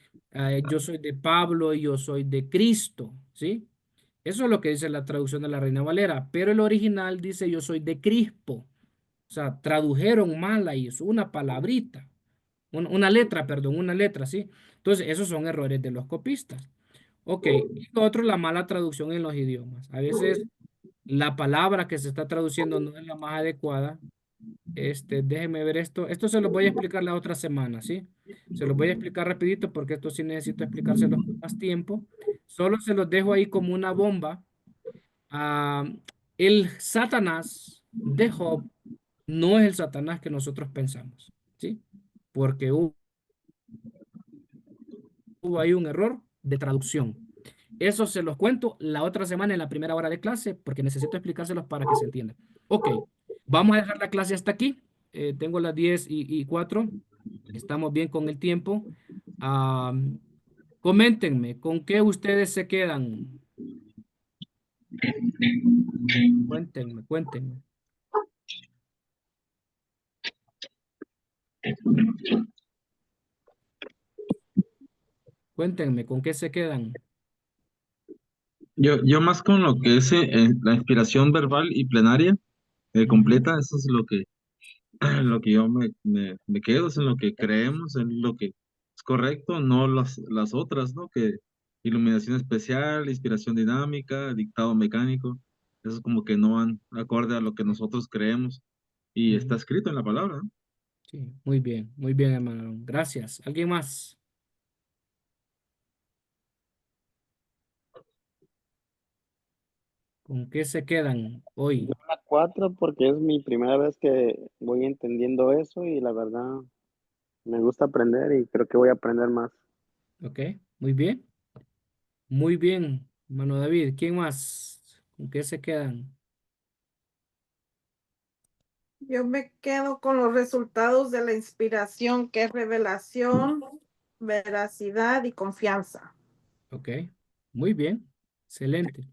yo soy de Pablo y yo soy de Cristo, ¿sí? Eso es lo que dice la traducción de la Reina Valera, pero el original dice yo soy de Crispo. O sea, tradujeron mal ahí, es una palabrita, una letra, perdón, una letra, ¿sí? Entonces, esos son errores de los copistas. Ok, y lo otro, la mala traducción en los idiomas. A veces la palabra que se está traduciendo no es la más adecuada Déjenme ver esto. Esto se los voy a explicar la otra semana, ¿sí? Se los voy a explicar rapidito porque esto sí necesito explicárselos con más tiempo. Solo se los dejo ahí como una bomba. Ah, el Satanás de Job no es el Satanás que nosotros pensamos, ¿sí? Porque hubo ahí un error de traducción. Eso se los cuento la otra semana en la primera hora de clase porque necesito explicárselos para que se entiendan. Ok, vamos a dejar la clase hasta aquí. Tengo las 10:04. Estamos bien con el tiempo. Ah, coméntenme, ¿con qué ustedes se quedan? Cuéntenme, cuéntenme. Cuéntenme, ¿con qué se quedan? Yo más con lo que es la inspiración verbal y plenaria completa, eso es lo que yo me quedo, es en lo que creemos, en lo que es correcto, no las otras, ¿no? Que iluminación especial, inspiración dinámica, dictado mecánico, eso es como que no van acorde a lo que nosotros creemos y está Ujú. escrito en la palabra, ¿no? Sí, muy bien, hermano. Gracias. ¿Alguien más? ¿Con qué se quedan Yo hoy? la 4 porque es mi primera vez que voy entendiendo eso y la verdad me gusta aprender y creo que voy a aprender más. Ok, muy bien. Muy bien, hermano David. ¿Quién más? ¿Con qué se quedan? Yo me quedo con los resultados de la inspiración, que es revelación, veracidad y confianza. Ok, muy bien. Excelente.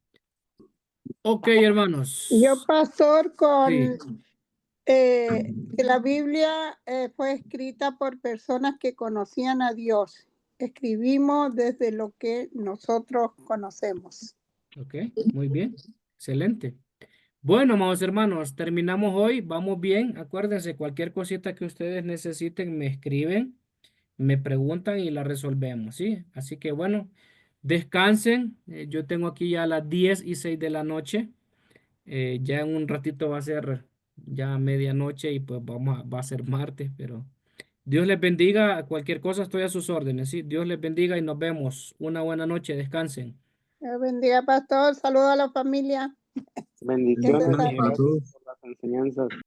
Ok, Yo, hermanos. pastor, Sí, que la Biblia fue escrita por personas que conocían a Dios. Escribimos desde lo que nosotros conocemos. ok, muy bien. Excelente. Bueno, amados hermanos, terminamos hoy. Vamos bien. Acuérdense, cualquier cosita que ustedes necesiten, me escriben, me preguntan y la resolvemos, ¿sí? Así que bueno, descansen. Yo tengo aquí ya las 10:06 de la noche. Ya en un ratito va a ser ya medianoche y pues va a ser martes, pero Dios les bendiga. Cualquier cosa estoy a sus órdenes, ¿sí? Dios les bendiga y nos vemos. Una buena noche. Descansen. Dios bendiga, pastor. Saludos a la familia. Que se Bendiciones Bendiciones y para salve. gracias todos. por las enseñanzas.